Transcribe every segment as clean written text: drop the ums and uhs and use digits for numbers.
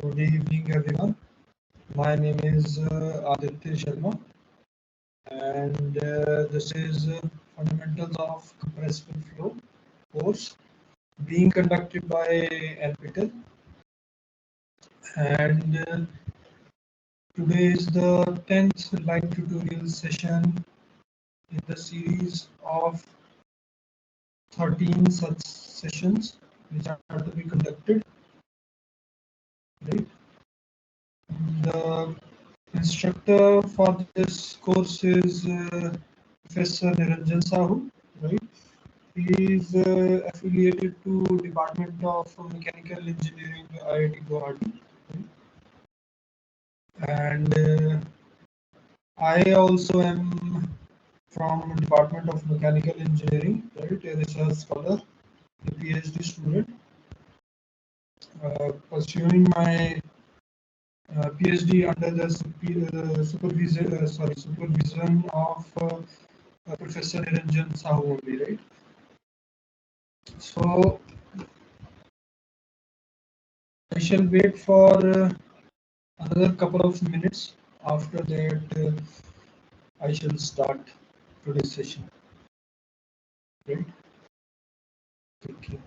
Good evening, everyone. My name is Aditya Sharma, and this is Fundamentals of Compressible Flow course being conducted by NPTEL. And today is the 10th live tutorial session in the series of 13 such sessions which are to be conducted. Right? The instructor for this course is Professor Niranjan Sahu, right? He is affiliated to Department of Mechanical Engineering, IIT Guwahati, right? And I also am from Department of Mechanical Engineering, right? A research scholar, a PhD student, pursuing my PhD under the supervision of Professor Niranjan Sahu only, right? So I shall wait for another couple of minutes. After that, I shall start today's session. Right? Thank you.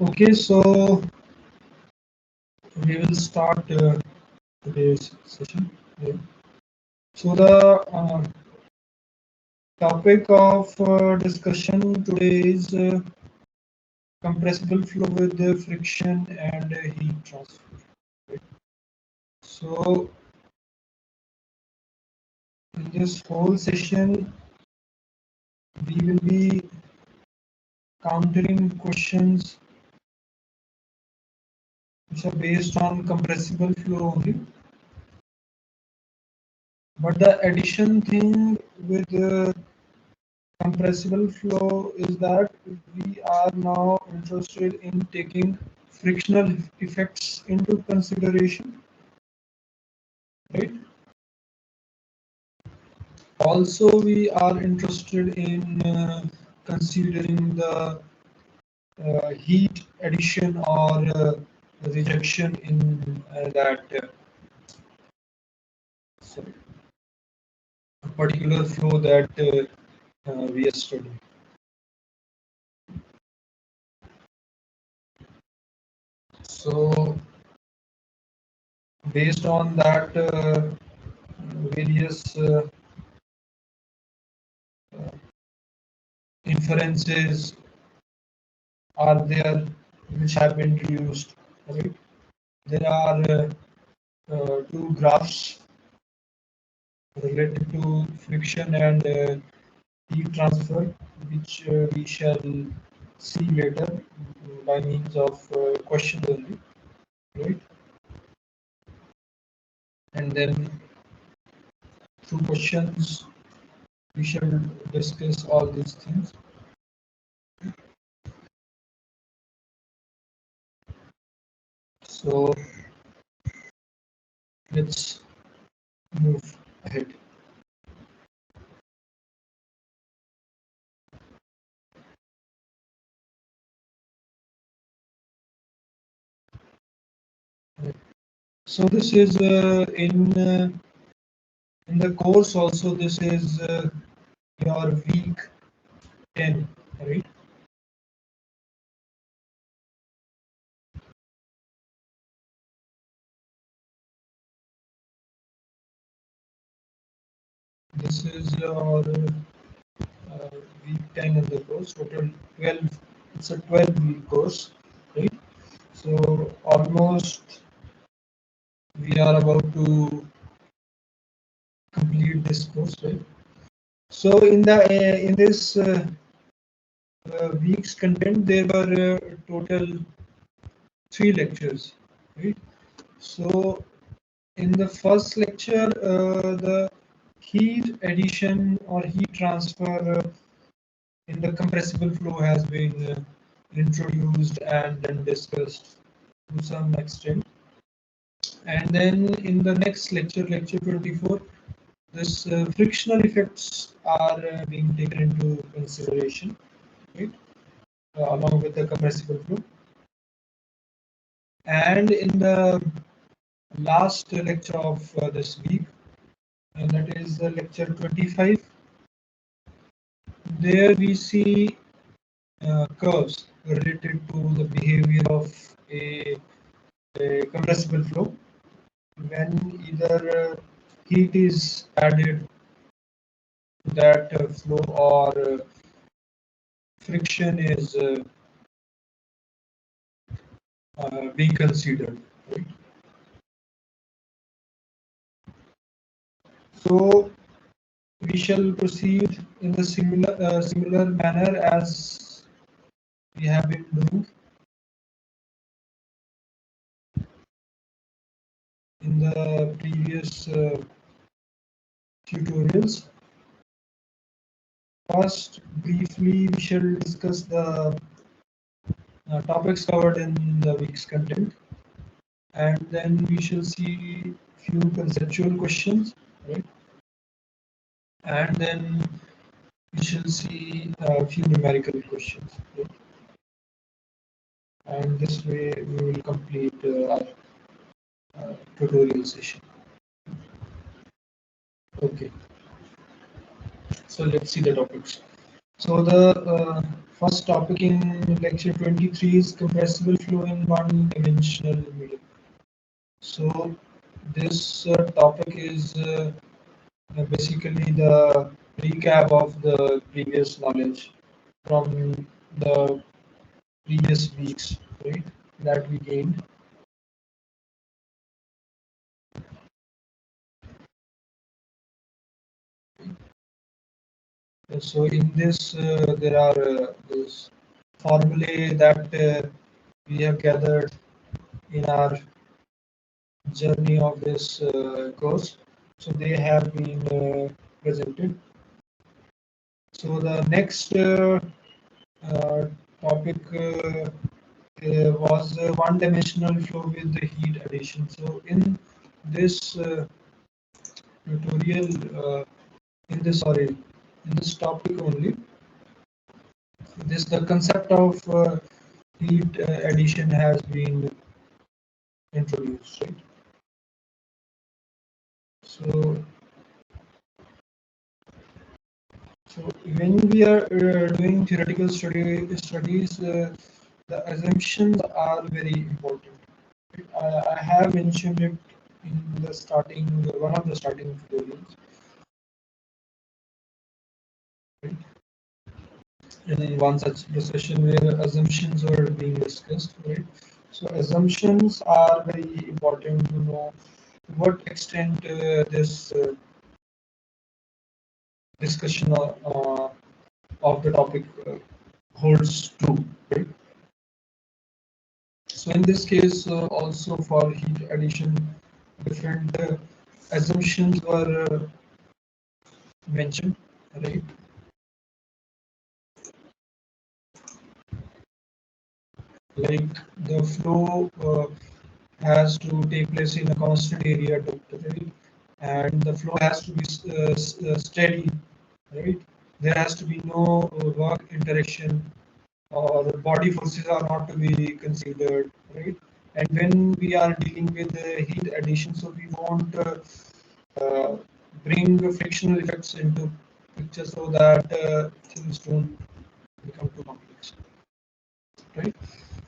Okay, so we will start today's session. Yeah. So the topic of discussion today is compressible flow with friction and heat transfer. Right? So in this whole session, we will be countering questions which are based on compressible flow only. But the addition thing with compressible flow is that we are now interested in taking frictional effects into consideration, right? Also, we are interested in considering the heat addition or rejection in that sorry, particular flow that we are studying. So, based on that, various inferences are there which have been introduced. Right? There are two graphs related to friction and heat transfer, which we shall see later by means of questions only, right? And then through questions, we shall discuss all these things. So let's move ahead. So this is in the course also. This is your week 10, right? This is your week 10 in the course, total 12. It's a 12-week course, right? So almost we are about to complete this course, right? So in this week's content, there were total 3 lectures, right? So in the first lecture, the heat addition or heat transfer in the compressible flow has been introduced and then discussed to some extent. And then in the next lecture, lecture 24, this frictional effects are being taken into consideration, right? Along with the compressible flow. And in the last lecture of this week, and that is lecture 25, there we see curves related to the behavior of a compressible flow when either heat is added to that flow or friction is being considered. Right? So we shall proceed in the similar manner as we have been doing in the previous tutorials. First, briefly, we shall discuss the topics covered in the week's content, and then we shall see few conceptual questions, right? And then we shall see a few numerical questions, right? And this way we will complete our tutorial session. Okay, so let's see the topics. So the First topic in lecture 23 is compressible flow in one-dimensional medium. So this topic is basically the recap of the previous knowledge from the previous weeks, right, that we gained. So in this, there are this formulae that we have gathered in our journey of this course. So they have been presented. So the next uh, topic was one-dimensional flow with the heat addition. So in this tutorial, in this topic only, this the concept of heat addition has been introduced, right? So, so when we are doing theoretical studies, the assumptions are very important. I have mentioned it in the starting, one of the starting tutorials, right? In one such discussion where assumptions were being discussed, right? So assumptions are very important to know to what extent this discussion of the topic holds true, right? So in this case, also for heat addition, different assumptions were mentioned, right? Like the flow has to take place in a constant area depth, right? And the flow has to be steady, right? There has to be no work interaction or body forces are not to be considered, right? And when we are dealing with heat addition, so we won't uh, bring frictional effects into picture so that things don't become too complex, right?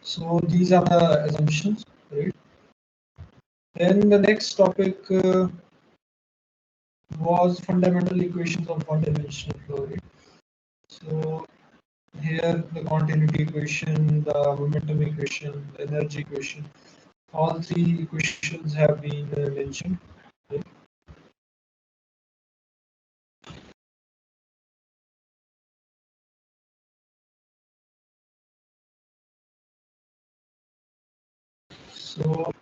So these are the assumptions, right? Then the next topic was fundamental equations of one-dimensional flow, right? So here the continuity equation, the momentum equation, the energy equation, all three equations have been mentioned. Right? So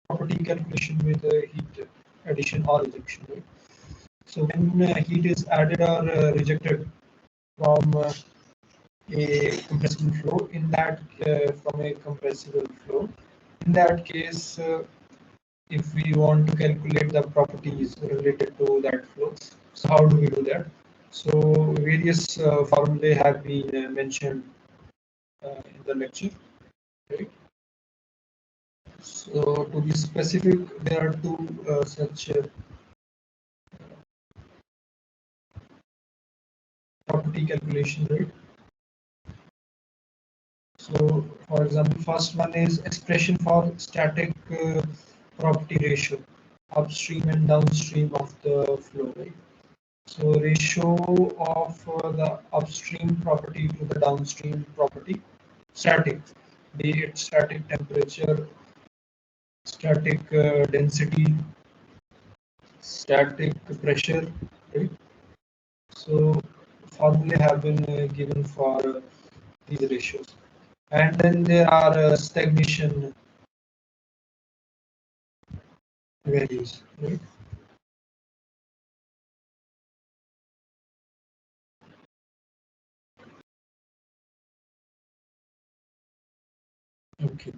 property calculation with heat addition or rejection. Right? So when heat is added or rejected from a compressible flow, in that from a compressible flow, in that case, if we want to calculate the properties related to that flow, so how do we do that? So various formulae have been mentioned in the lecture, right? So to be specific, there are two such property calculation, right? So for example, first one is expression for static property ratio, upstream and downstream of the flow, right? So ratio of the upstream property to the downstream property, static, be it static temperature, static density, static pressure, right? So formulae have been given for these ratios. And then there are stagnation values, right? Okay.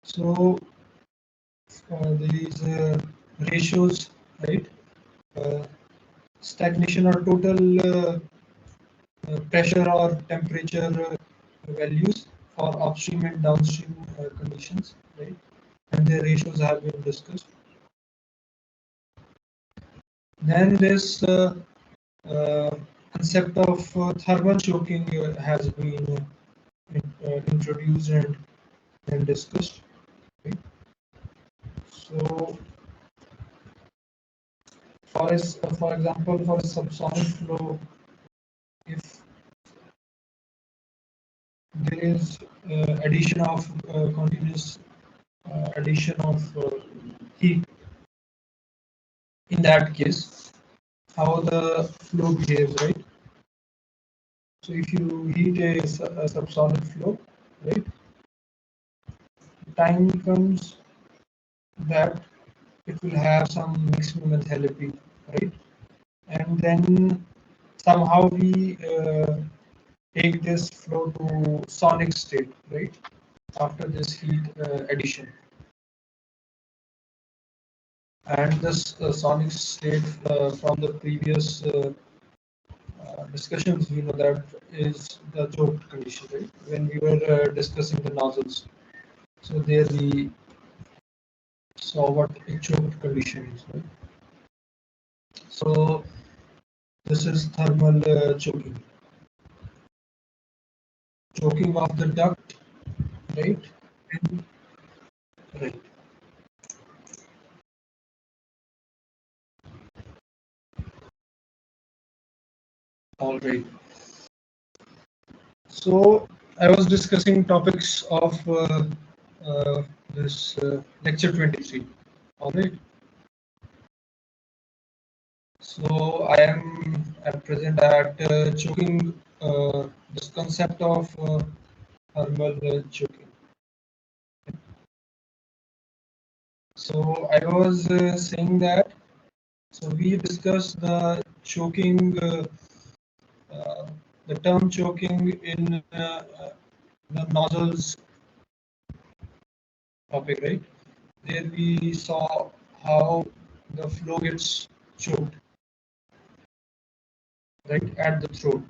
So these ratios, right? Uh, Stagnation or total pressure or temperature values for upstream and downstream conditions, right? And their ratios have been discussed. Then this concept of thermal choking has been introduced and discussed. Right? So, for example, for a subsonic flow, if there is addition of continuous addition of heat, in that case, how the flow behaves, right? So if you heat a subsonic flow, right, time comes that it will have some maximum enthalpy, right? And then somehow we take this flow to sonic state, right? After this heat addition. And this sonic state from the previous discussions, we know that is the choked condition, right? When we were discussing the nozzles. So there we saw what a choked condition is, right? So this is thermal choking. Choking of the duct, right? And, right. All right. So I was discussing topics of this lecture 23. All right. So I am at present at choking this concept of thermal choking. So I was saying that. So we discussed the choking, uh, the term choking in the nozzles topic, right? There we saw how the flow gets choked, right, at the throat.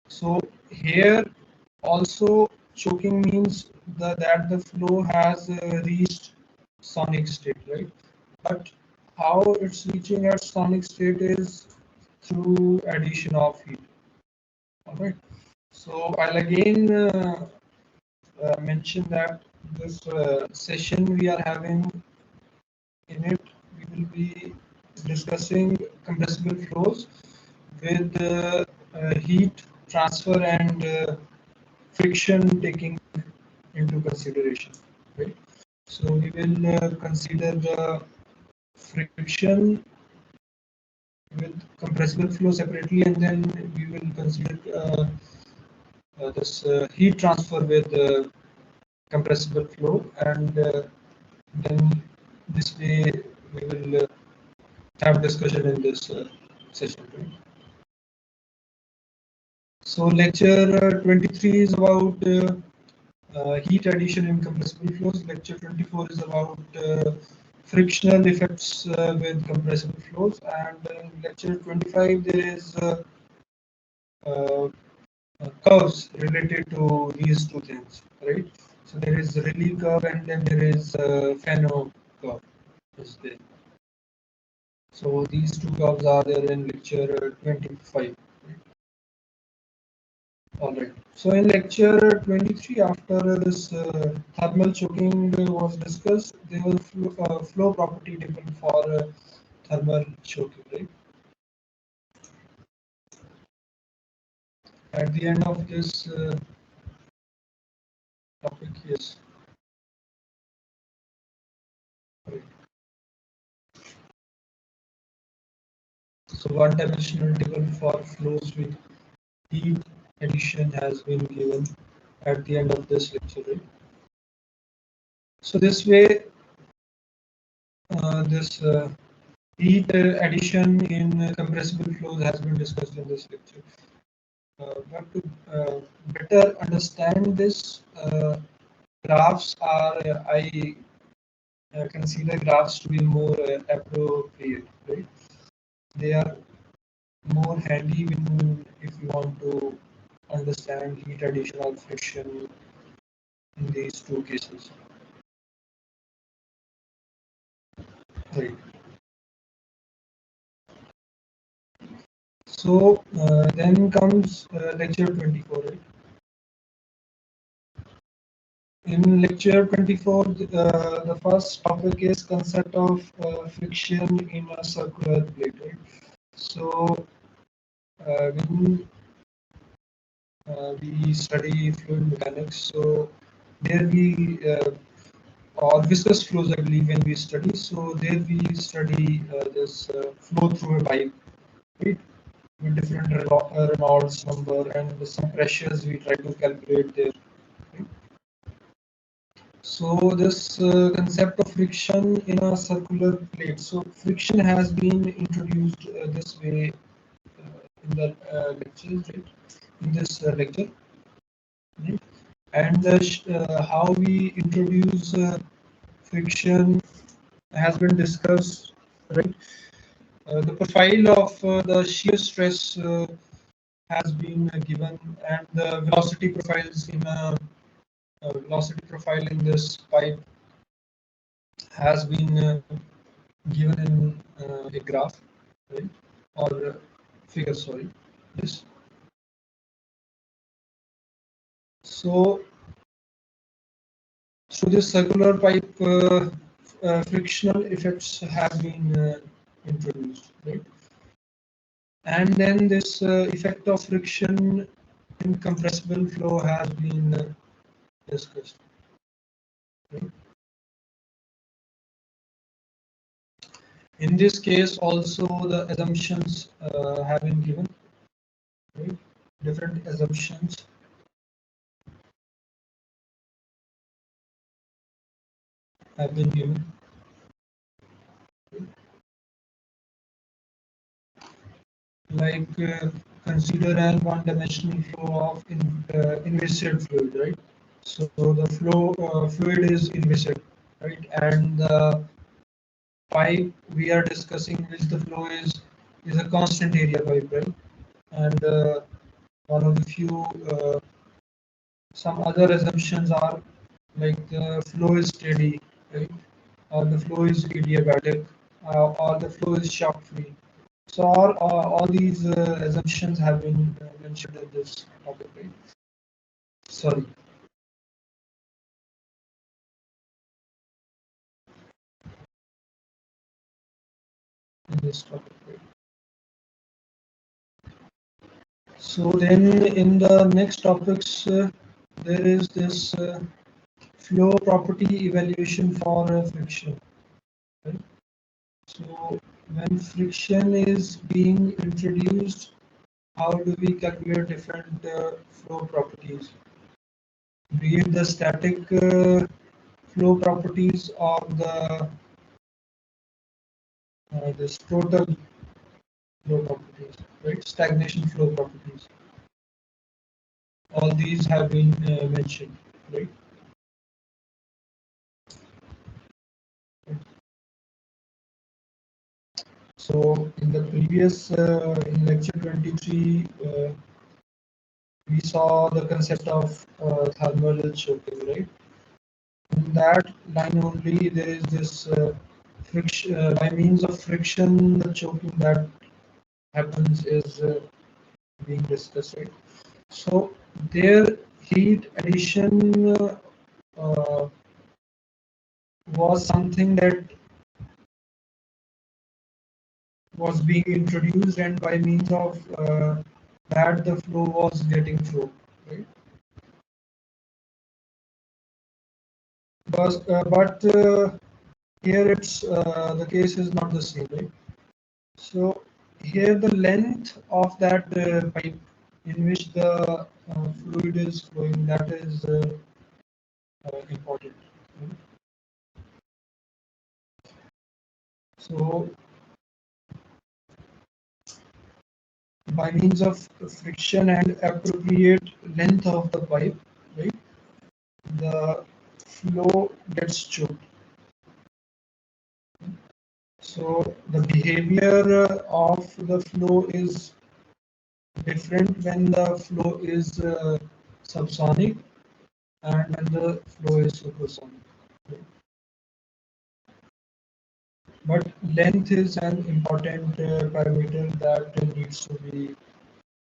So here also choking means that the flow has reached sonic state, right? But how it's reaching at sonic state is through addition of heat. All right. So I'll again mention that this session we are having in it, we will be discussing compressible flows with heat transfer and friction taking into consideration. Right? So we will consider the friction with compressible flow separately, and then we will consider this heat transfer with compressible flow, and then this way we will have discussion in this session. Right? So lecture 23 is about heat addition in compressible flows. Lecture 24 is about frictional effects with compressible flows, and in lecture 25 there is uh, curves related to these two things, right? So there is Rayleigh curve and then there is Fano curve. Is there. So these two curves are there in lecture 25. All right. So in lecture 23, after this thermal choking was discussed, there was flow property table for thermal choking, right? At the end of this topic, yes. Right. So one-dimensional table for flows with heat addition has been given at the end of this lecture, right? So this way, this heat addition in compressible flows has been discussed in this lecture. But to better understand this, graphs are, I consider graphs to be more appropriate, right? They are more handy when if you want to understand heat addition or friction in these two cases. Right. So then comes lecture 24. Right? In lecture 24, the first topic is concept of friction in a circular plate. Right? So when we study fluid mechanics, so there we or viscous flows, I believe, when we study. So there we study this flow through a pipe, right? With different Reynolds number and some pressures we try to calculate there. Right? So this concept of friction in a circular plate. So friction has been introduced this way in the lectures, right? In this lecture, right? And how we introduce friction has been discussed, right? The profile of the shear stress has been given, and the velocity profiles in a velocity profile in this pipe has been given in a graph, right? Or figure, sorry. Yes. So through this circular pipe, frictional effects have been introduced, right? And then this effect of friction in compressible flow has been discussed. Right? In this case, also the assumptions have been given. Right? Different assumptions have been given. Like consider an one-dimensional flow of inviscid fluid, right? So the flow fluid is inviscid, right? And the pipe we are discussing, which the flow is a constant area pipe, right? And one of the few some other assumptions are like the flow is steady, right? Or the flow is adiabatic, or the flow is shock free. So all these assumptions have been mentioned in this topic, right? Sorry, in this topic, right? So then in the next topics, there is this flow property evaluation for friction, right? So when friction is being introduced, how do we calculate different flow properties? Be it the static flow properties or the this total flow properties, right? Stagnation flow properties. All these have been mentioned, right? So in the previous in lecture 23, we saw the concept of thermal choking, right? In that line only, there is this friction by means of friction, the choking that happens is being discussed, right? So their heat addition uh, was something that was being introduced, and by means of that the flow was getting through, right? But here it's the case is not the same, right? So here the length of that pipe in which the fluid is flowing, that is important, right? So by means of friction and appropriate length of the pipe, right, the flow gets choked. So the behavior of the flow is different when the flow is subsonic and when the flow is supersonic. But length is an important parameter that needs to be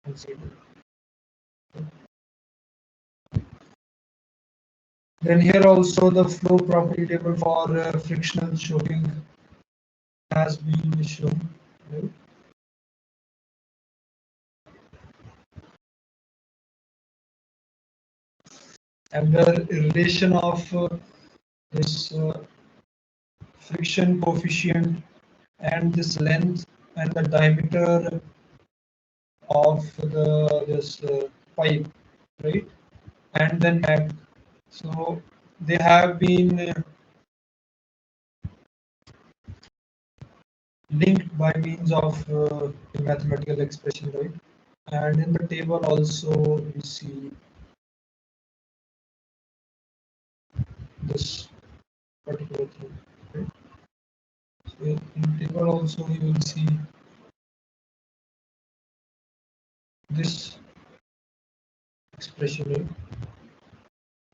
considered. Then here also the flow property table for frictional choking has been shown. Right? And the relation of this friction coefficient and this length and the diameter of the this pipe, right? And then neck. So they have been linked by means of a mathematical expression, right? And in the table also we see this particular thing, right? So in table also you will see this expression, right?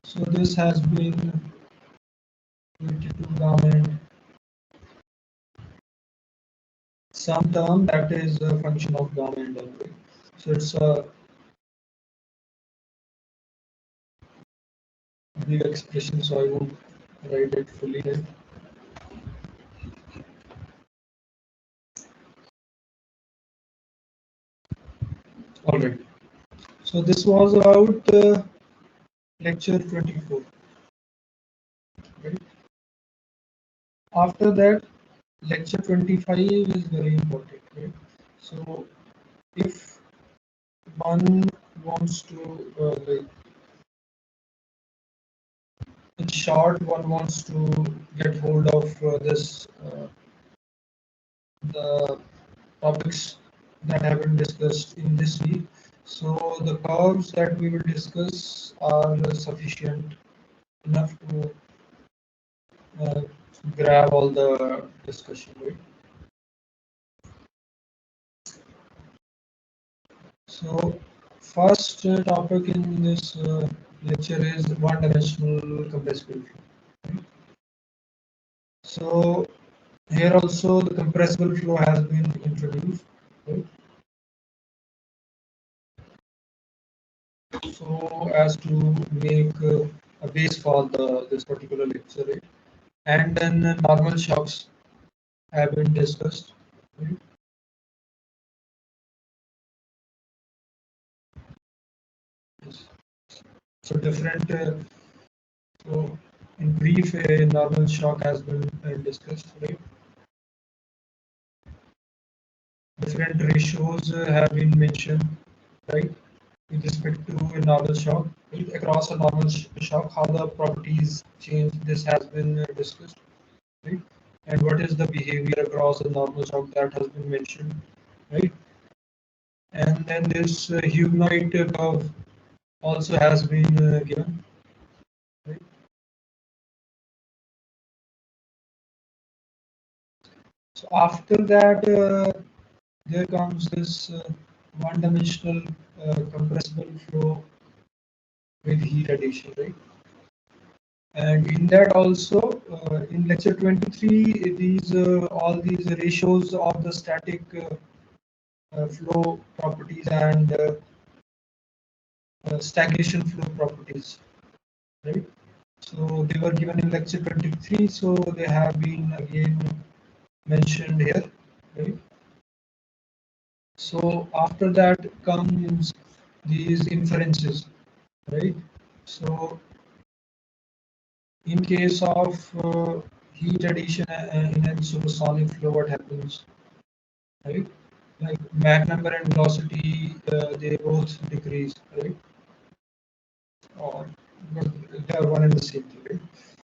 So this has been related to garment, some term that is a function of garment, right? So it's a brief expression, so I won't write it fully here. All right. So this was about lecture 24. Right? After that, lecture 25 is very important. Right? So if one wants to, in short, one wants to get hold of this, the topics that have been discussed in this week. So the curves that we will discuss are sufficient enough to uh, grab all the discussion, right? So first topic in this lecture is one-dimensional compressible flow. So here also the compressible flow has been introduced, right? So as to make a base for the this particular lecture, right? And then normal shocks have been discussed, right? Yes. So different. So in brief, a normal shock has been discussed, right? Different ratios have been mentioned, right? With respect to a normal shock, right? Across a normal shock, how the properties change. This has been discussed, right? And what is the behavior across a normal shock that has been mentioned, right? And then this humanoid curve also has been given, right? So after that, there comes this one-dimensional compressible flow with heat addition, right? And in that also, in lecture 23, these all these ratios of the static flow properties and stagnation flow properties, right? So they were given in lecture 23, so they have been again mentioned here, right? So after that comes these inferences, right? So in case of heat addition in a supersonic flow, what happens, right? Like Mach number and velocity, they both decrease, right? Or but they are one and the same thing, right?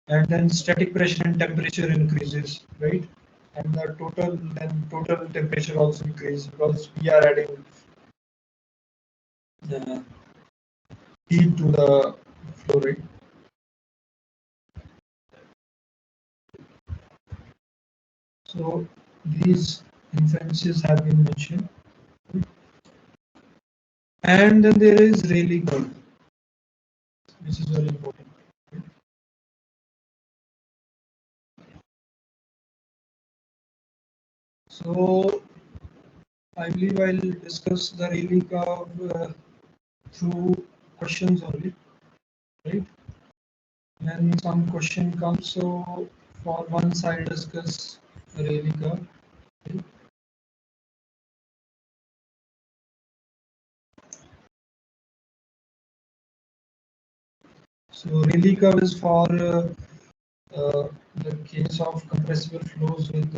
And then static pressure and temperature increases, right? And the total temperature also increases because we are adding uh, heat to the flow rate. So these inferences have been mentioned. And then there is Rayleigh curve, which is very important. So I believe I'll discuss the Rayleigh curve through questions only, right? When some question comes, so for once I discuss the Rayleigh curve. Right? So Rayleigh curve is for the case of compressible flows with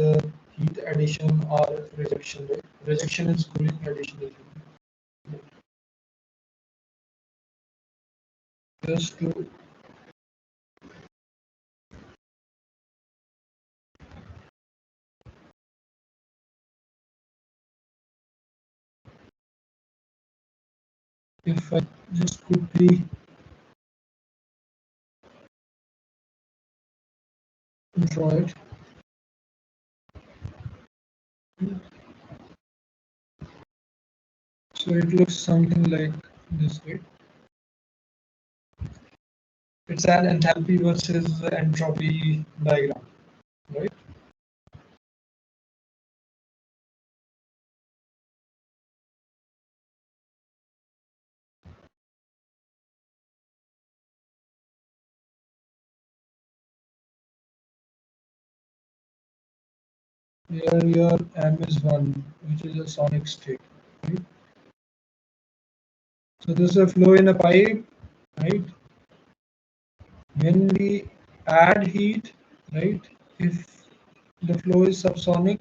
heat addition or rejection. Right? Rejection is cooling, addition is heat. Just to if I just quickly draw it, so it looks something like this, right? It's an enthalpy versus entropy diagram, right? Here your M is 1, which is a sonic state, right? So this is a flow in a pipe, right? When we add heat, right? If the flow is subsonic,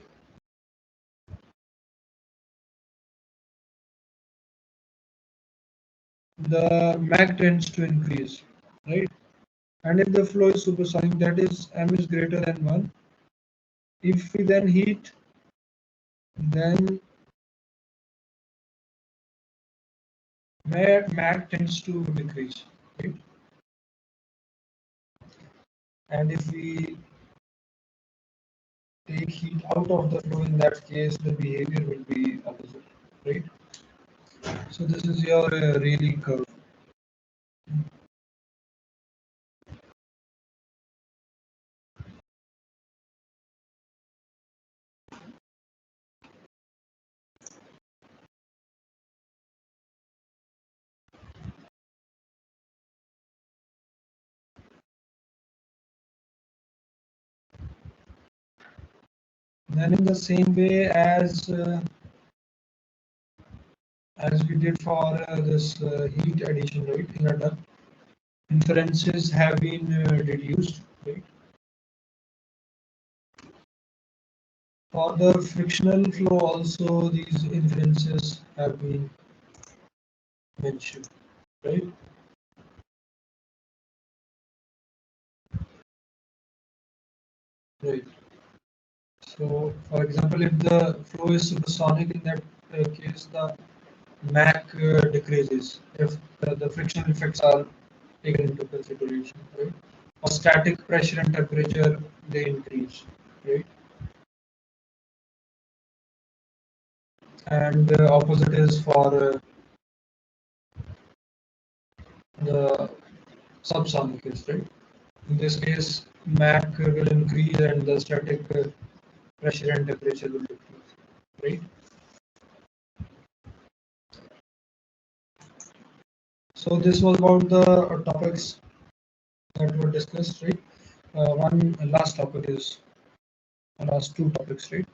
the Mach tends to increase, right? And if the flow is supersonic, that is M is greater than 1. If we then heat, then Mach tends to decrease, right? And if we take heat out of the flow, in that case, the behavior will be opposite, right? So this is your Rayleigh curve. Then in the same way as we did for this heat addition, right, in a duct, inferences have been deduced, right? For the frictional flow also these inferences have been mentioned, right? Right. So for example, if the flow is supersonic, in that case the Mach decreases if the frictional effects are taken into consideration, right? For static pressure and temperature, they increase, right? And the opposite is for the subsonic case, right? In this case, Mach will increase and the static pressure and temperature will decrease, right? So this was about the topics that were discussed, right? One last topic is last two topics, right?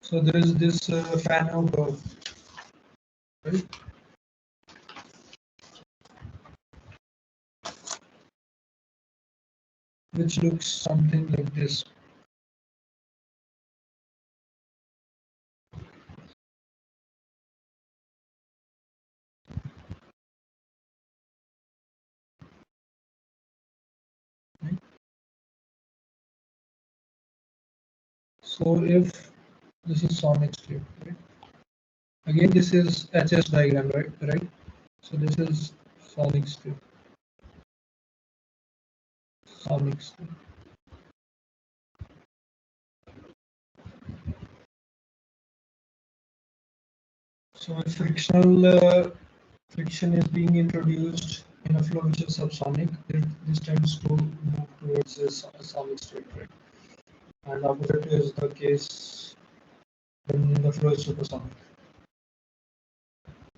So there is this fan out curve, right? Which looks something like this. Right? So if this is sonic state, right? Again, this is HS diagram, right? Right. So this is sonic state, sonic state. So if friction is being introduced in a flow which is subsonic, this tends to move towards a sonic state, right? And opposite is the case when the flow is supersonic.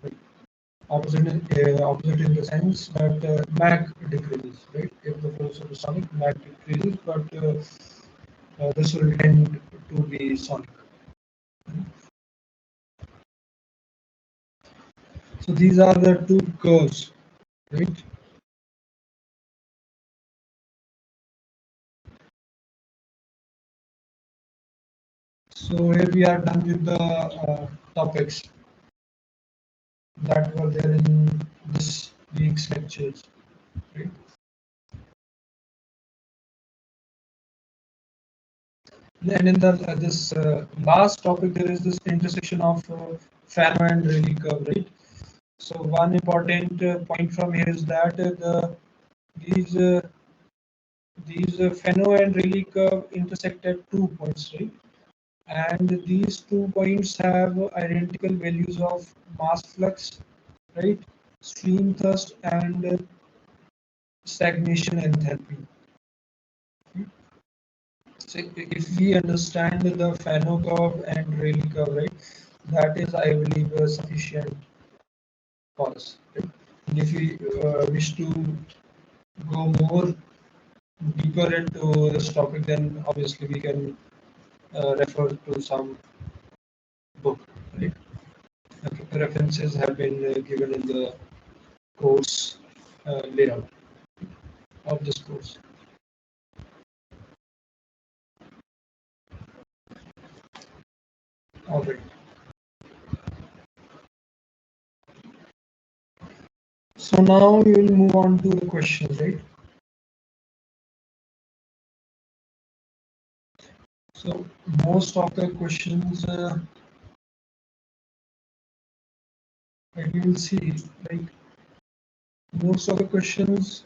Right? Opposite in the sense that mag decreases, right? If the flow is supersonic, mag decreases, but this will tend to be sonic. So these are the two curves, right? So here we are done with the topics that were there in this week's lectures, right? And in the this last topic, there is this intersection of Fano and Rayleigh curve, right? So one important point from here is that these uh, these Fano and Rayleigh curve intersect at 2 points, right? And these 2 points have identical values of mass flux, right? Stream thrust and stagnation enthalpy. So if we understand the Fano curve and Rayleigh curve, right, that is, I believe, sufficient for us. Right? And if we wish to go more deeper into this topic, then obviously we can refer to some book. Right? Okay. References have been given in the course layout of this course. All right. So now we will move on to the questions, right? So most of the questions that you will see, like most of the questions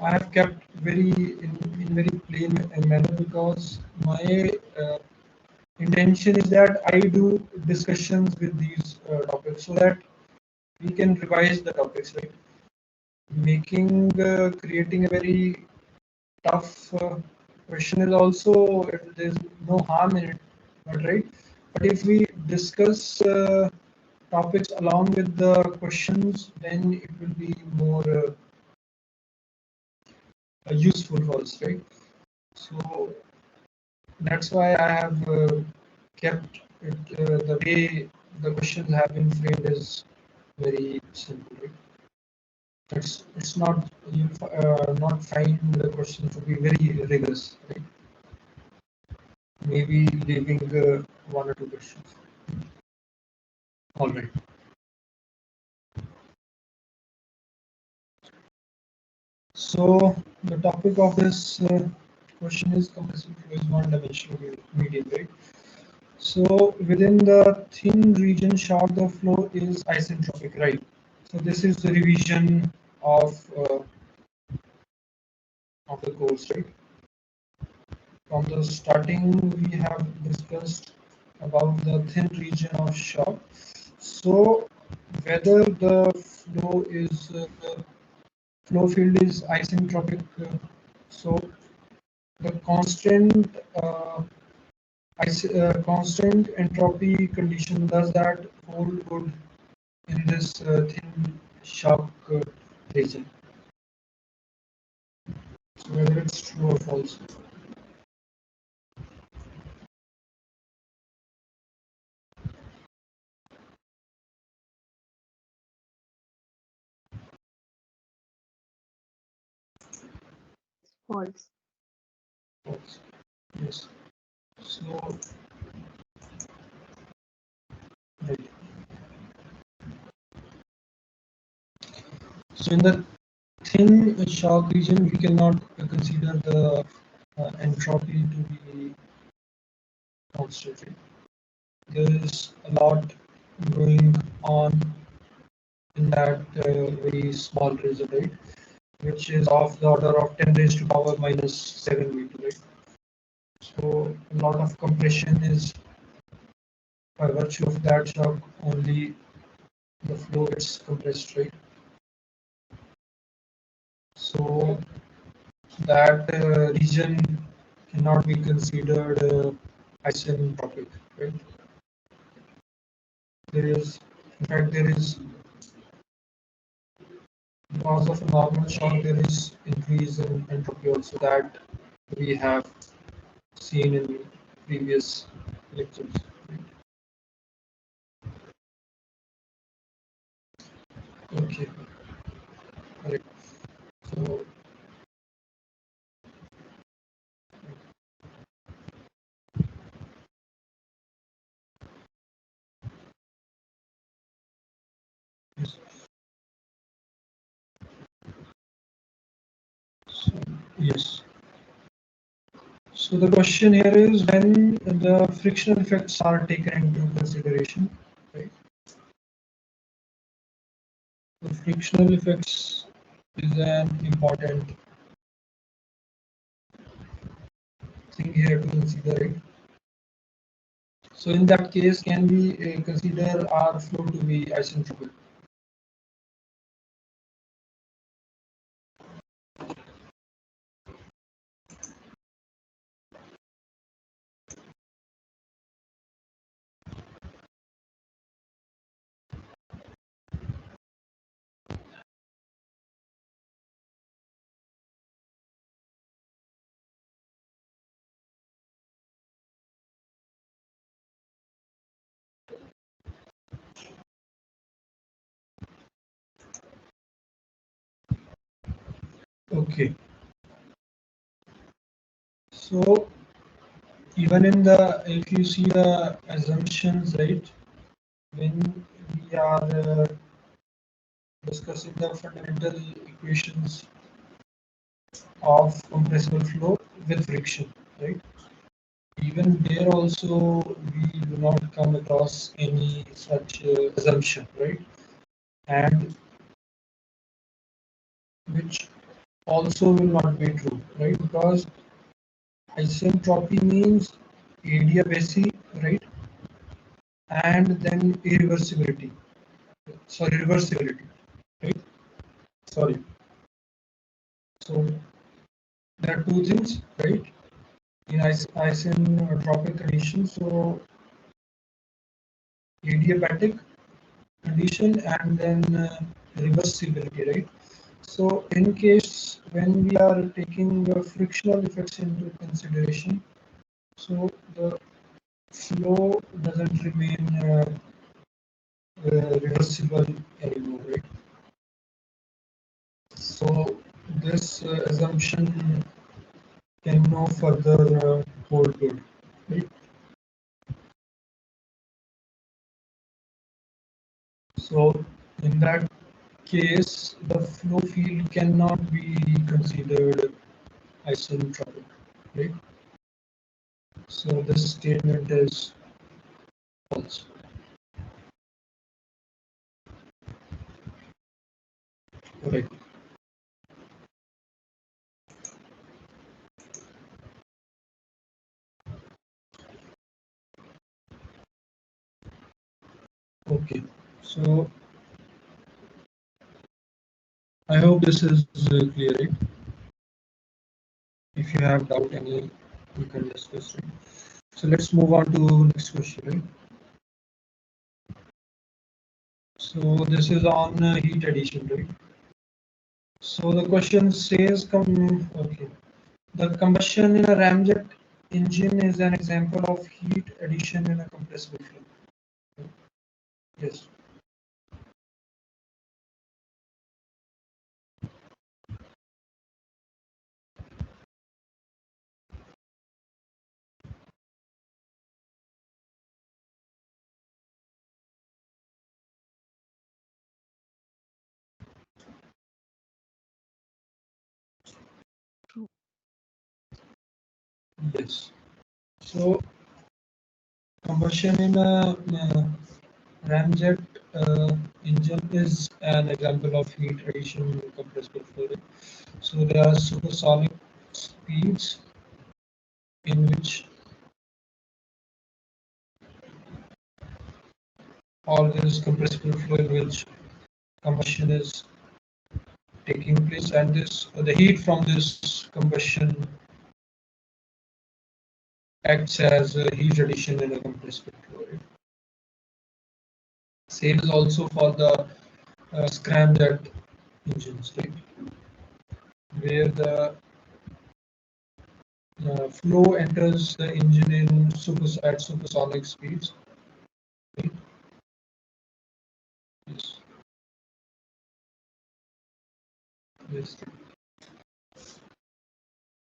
I have kept in very plain manner because my intention is that I do discussions with these topics so that we can revise the topics, right? Creating a very tough question is also, there's no harm in it, but right? But if we discuss topics along with the questions, then it will be more useful for us, right? So that's why I have kept it the way the questions have been framed is very simple, right? It's not not find the question to be very rigorous, right? Maybe leaving one or two questions. All right. So the topic of this question is compressible flow is one-dimensional medium, right? So within the thin region short, the flow is isentropic, right? So this is the revision of the course, right? From the starting, we have discussed about the thin region of shock. So whether the flow field is isentropic, so the constant entropy condition does that hold good in this thin shock region. So whether it's true or false. False. False. Yes. So right. So in the thin shock region, we cannot consider the entropy to be constant. Right? There is a lot going on in that very small region, right? Which is of the order of 10 raised to power minus 7 meter, right? So a lot of compression is by virtue of that shock only the flow gets compressed, right? So that region cannot be considered isentropic, right? There is, in fact, there is, because of a normal shock, there is increase in entropy also that we have seen in previous lectures. Okay, correct. So, yes. So, yes. So the question here is when the frictional effects are taken into consideration, right? The frictional effects is an important thing here to consider, right? So in that case, can we consider our flow to be isentropic? Okay. So even in the, if you see the assumptions, right, when we are discussing the fundamental equations of compressible flow with friction, right? Even there also we do not come across any such assumption, right? And which also will not be true, right? Because isentropy means adiabacy, right? And then irreversibility. Sorry, reversibility, right? Sorry. So there are two things, right? In isentropic conditions, so adiabatic condition and then reversibility, right? So in case when we are taking the frictional effects into consideration, so the flow doesn't remain reversible anymore, right? So this assumption can no further hold good, right? So in that case, the flow field cannot be considered isentropic, right? So this statement is false. Correct. Okay. So I hope this is clear, right? If you have doubt any, you can discuss it. So let's move on to next question, right? So this is on heat addition, right? So the question says, okay, the combustion in a ramjet engine is an example of heat addition in a compressible flow. Yes. True. Yes. So combustion in a ramjet engine is an example of heat addition in compressible flow. So there are supersonic speeds in which all this compressible flow in which combustion is taking place, and this the heat from this combustion acts as a heat addition in a compressible flow. Right? Same is also for the scramjet engines, right? Where the flow enters the engine at supersonic speeds. Right? Yes. Yes.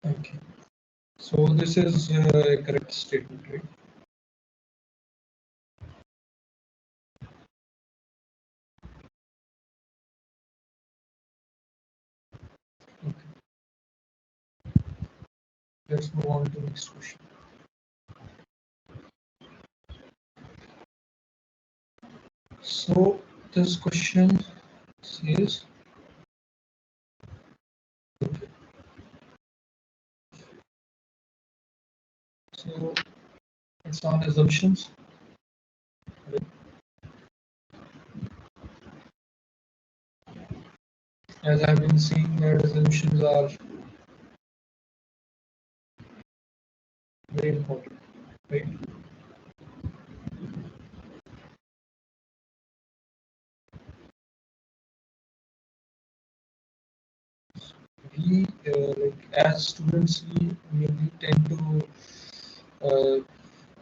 Okay. So this is a correct statement, right? Okay. Let's move on to the next question. So this question says, okay, so it's on assumptions. Right? As I've been seeing that assumptions are very important, right? We like as students we maybe tend to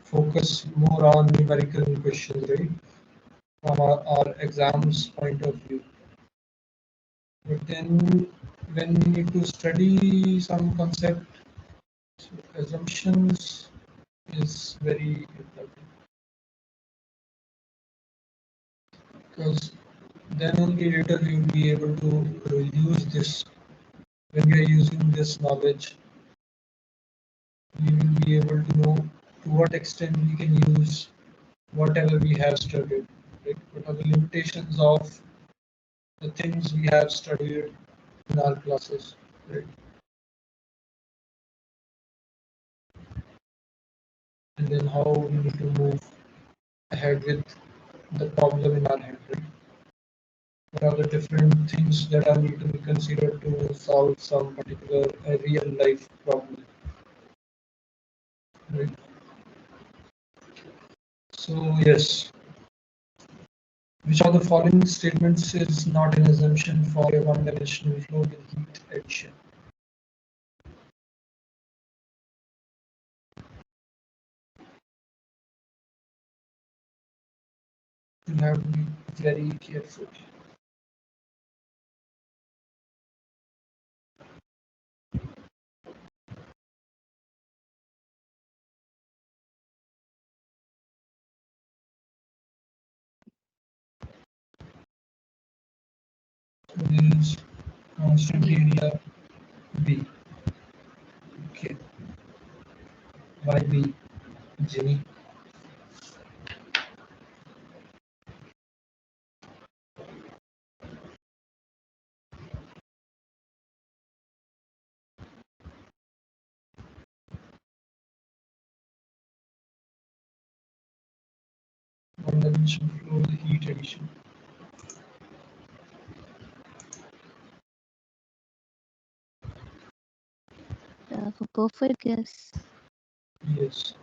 focus more on numerical questions, right? From our exams point of view. But then when we need to study some concept, assumptions is very important because then only later we will be able to use this. When we are using this knowledge, we will be able to know to what extent we can use whatever we have studied. Right? What are the limitations of the things we have studied in our classes? Right? And then how we need to move ahead with the problem in our hand. Right? What are the different things that are need to be considered to solve some particular real life problem? Right? So yes, which of the following statements is not an assumption for a one-dimensional flow with heat addition? You have to be very careful. So there is constant B. area B. Okay. Why B? Jimmy. One-dimensional flow with heat addition. For perfect gas. Yes.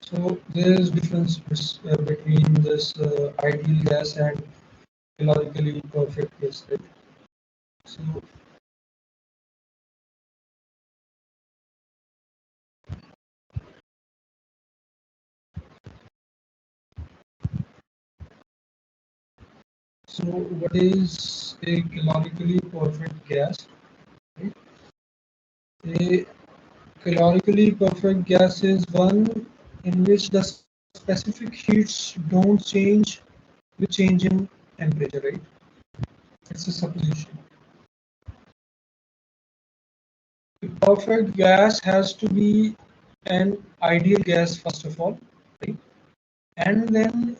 So there is difference between this ideal gas and logically perfect gas, right? So so what is a calorically perfect gas? Right? A calorically perfect gas is one in which the specific heats don't change with change in temperature, right? It's a supposition. A perfect gas has to be an ideal gas first of all, right? And then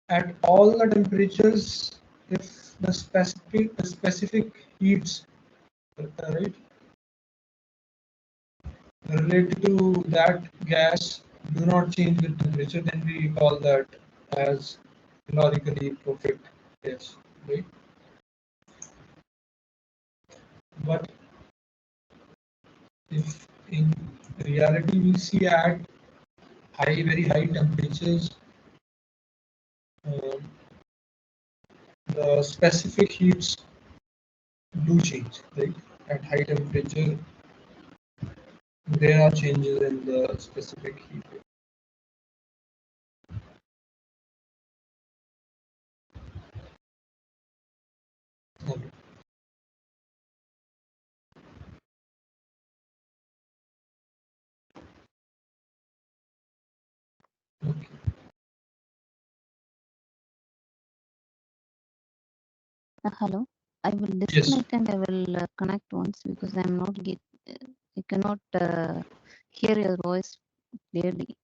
at all the temperatures, if the specific heats, right, related to that gas do not change with temperature, then we call that as calorically perfect gas, right? But if in reality we see at very high temperatures, um, the specific heats do change, right? At high temperature, there are changes in the specific heat wave. Okay. Hello. I will Yes. disconnect and I will connect once because I'm not I cannot hear your voice clearly.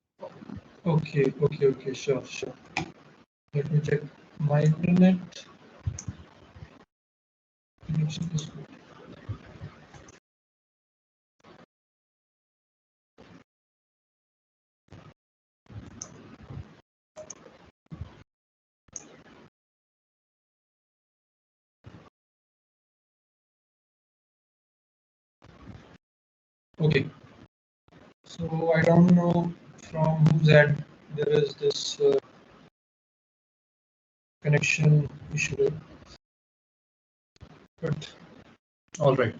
Okay, sure. Let me check my internet connection is good. Okay, so I don't know from whose end there is this connection issue, but all right.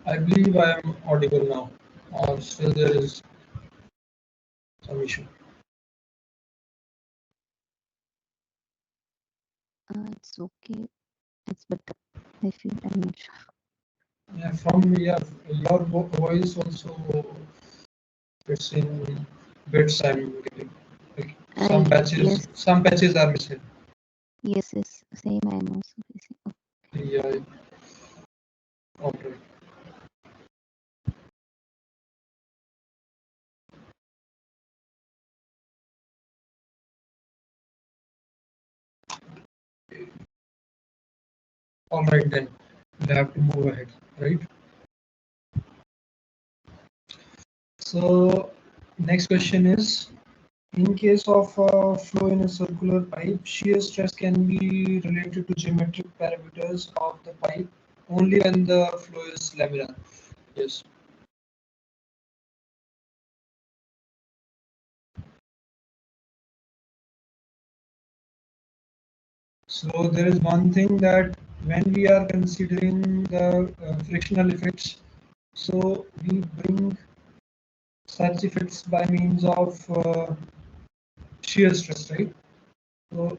I believe I am audible now, or still there is some issue. It's okay. It's better. I feel I'm not sure. Yeah, from your voice also, it's in bits I'm getting. Like Yes. some patches are missing. Yes. Same. I'm also facing. Yeah, all right. All right then, we have to move ahead, right? So next question is, in case of flow in a circular pipe, shear stress can be related to geometric parameters of the pipe only when the flow is laminar. Yes. So there is one thing that when we are considering the frictional effects, so we bring such effects by means of shear stress, right? So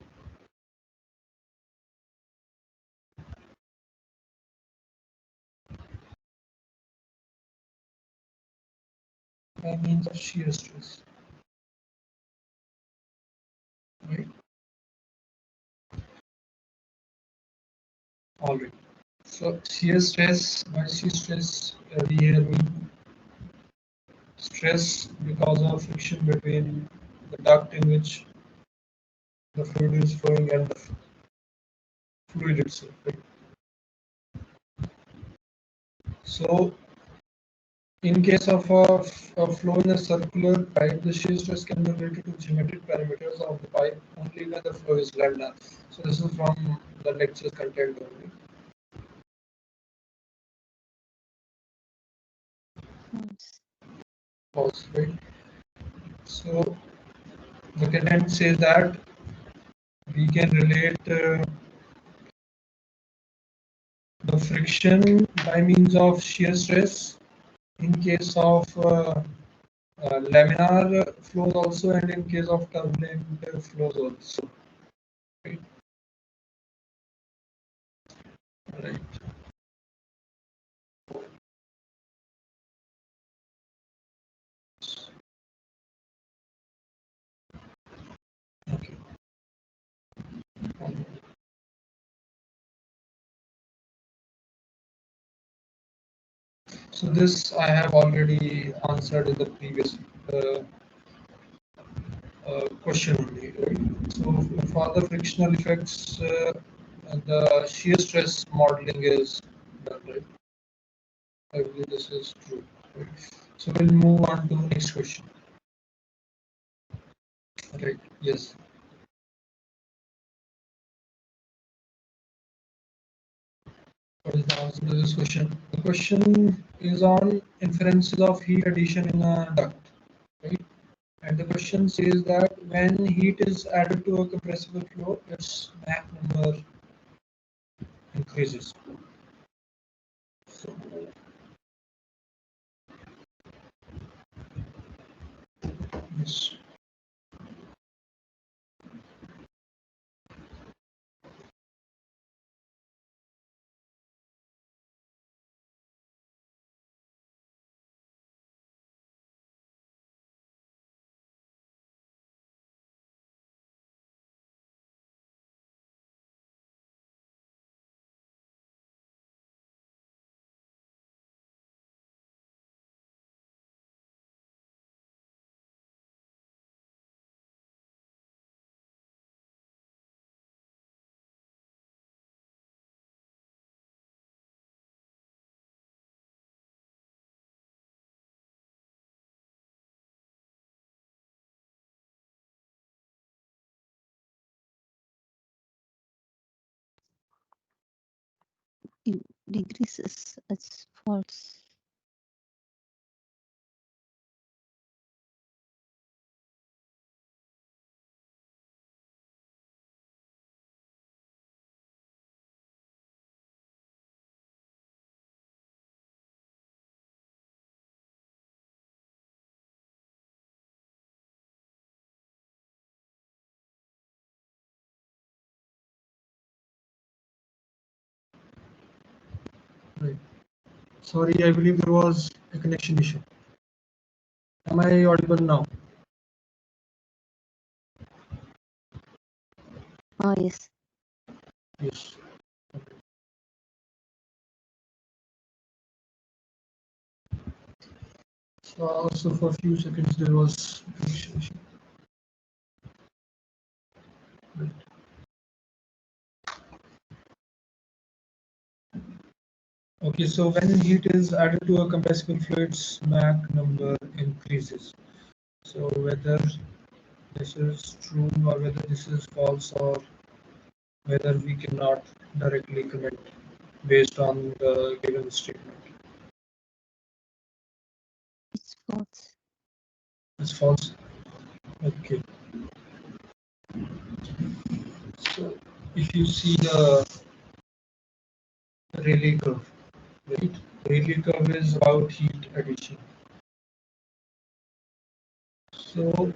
by means of shear stress, right? All right. So shear stress, we here mean stress because of friction between the duct in which the fluid is flowing and the fluid itself, right? So in case of a flow in a circular pipe, the shear stress can be related to geometric parameters of the pipe only when the flow is laminar. So this is from the lecture content only. False, right? So the content says that we can relate the friction by means of shear stress in case of laminar flows also, and in case of turbulent flows also. Right. Right. Okay. So this I have already answered in the previous uh, question only, right? So for the frictional effects, the shear stress modeling is done, right? I believe this is true. Right? So we'll move on to the next question. Right, yes. What is the answer to this question? The question is on inferences of heat addition in a duct, right? And the question says that when heat is added to a compressible flow, its Mach number increases. So, yes. It decreases. It's false. Right. Sorry, I believe there was a connection issue. Am I audible now? Oh, yes. Yes. So also for a few seconds there was a connection issue. Right. Okay, so when heat is added to a compressible fluid's Mach number increases. So whether this is true or whether this is false or whether we cannot directly comment based on the given statement. It's false. It's false. Okay. So if you see the Rayleigh curve, right? Rayleigh curve is about heat addition. So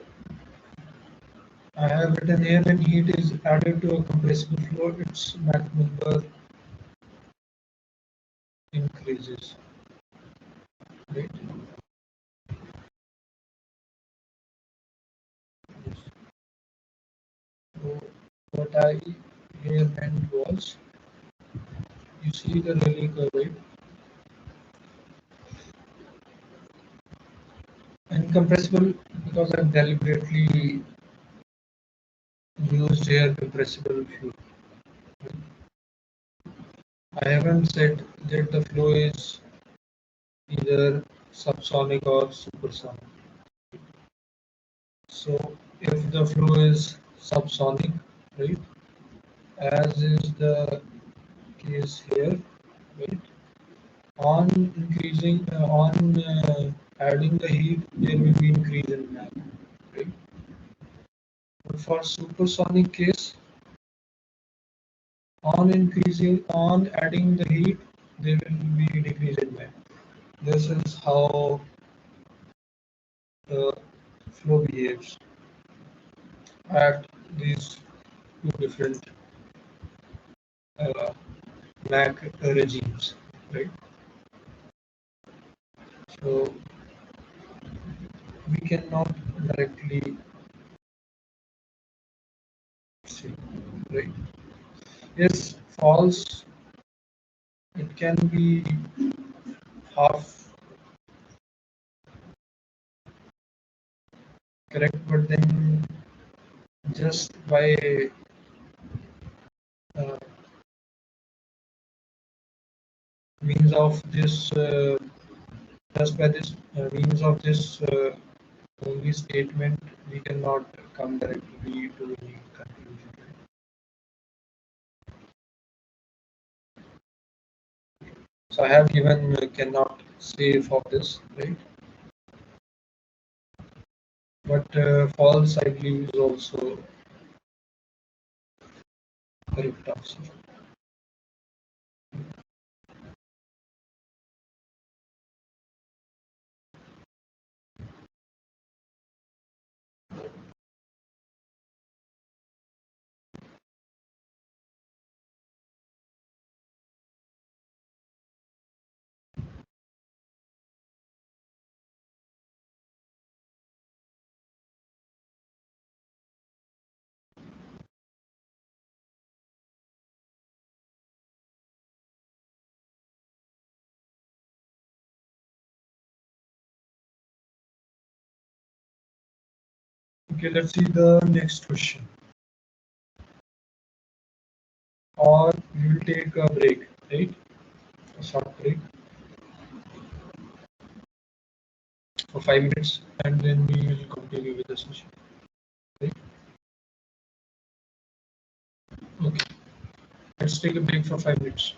I have written here when heat is added to a compressible flow, its Mach number increases, right? Yes. So what I here meant was, you see the Rayleigh curve, right? And compressible, because I've deliberately used here compressible flow. I haven't said that the flow is either subsonic or supersonic. So if the flow is subsonic, right, as is the case here, right, on increasing, on adding the heat, there will be increase in Mach, right? But for supersonic case, on adding the heat, there will be decrease in Mach. This is how the flow behaves at these two different uh, Mach regimes, right? So we cannot directly say, right? Yes, false. It can be half correct, but then just by uh, means of this Just by this means of this only statement, we cannot come directly to any conclusion. So I have given cannot say for this, right? But false, I believe, is also correct answer. Okay, let's see the next question. Or we will take a break, right? A short break for 5 minutes, and then we will continue with the session. Right? Okay, let's take a break for 5 minutes.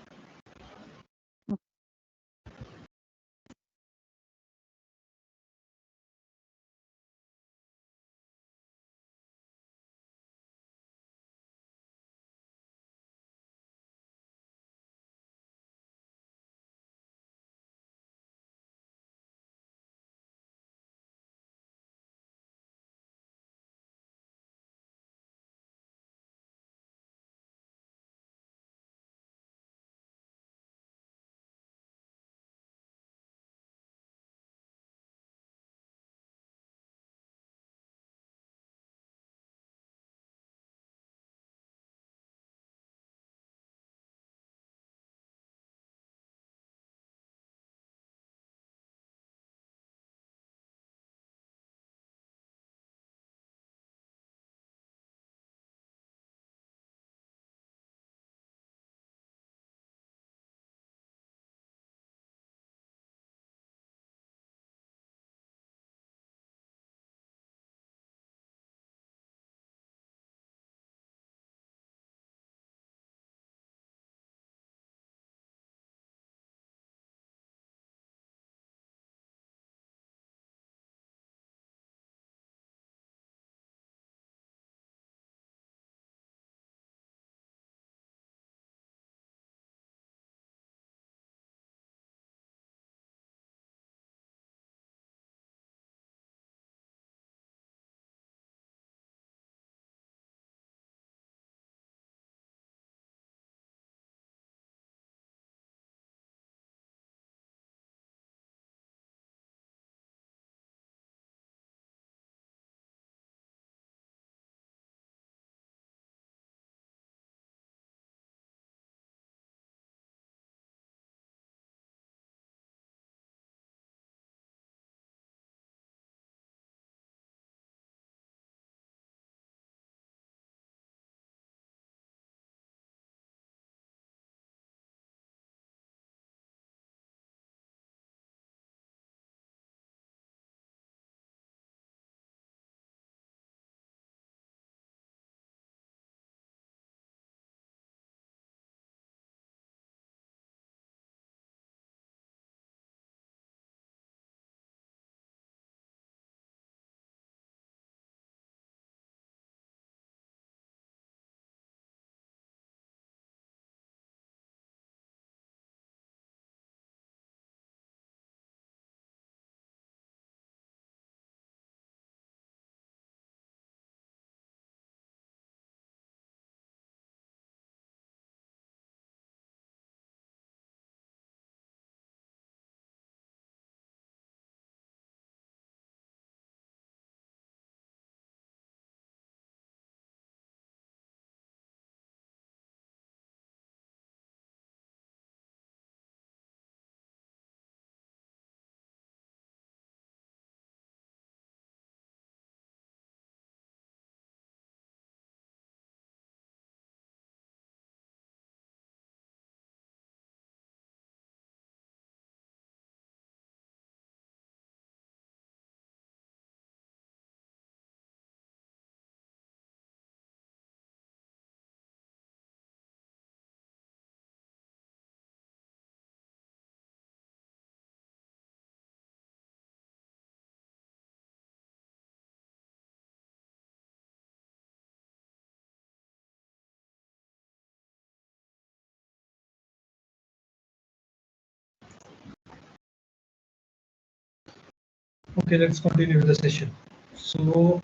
Okay, let's continue with the session. So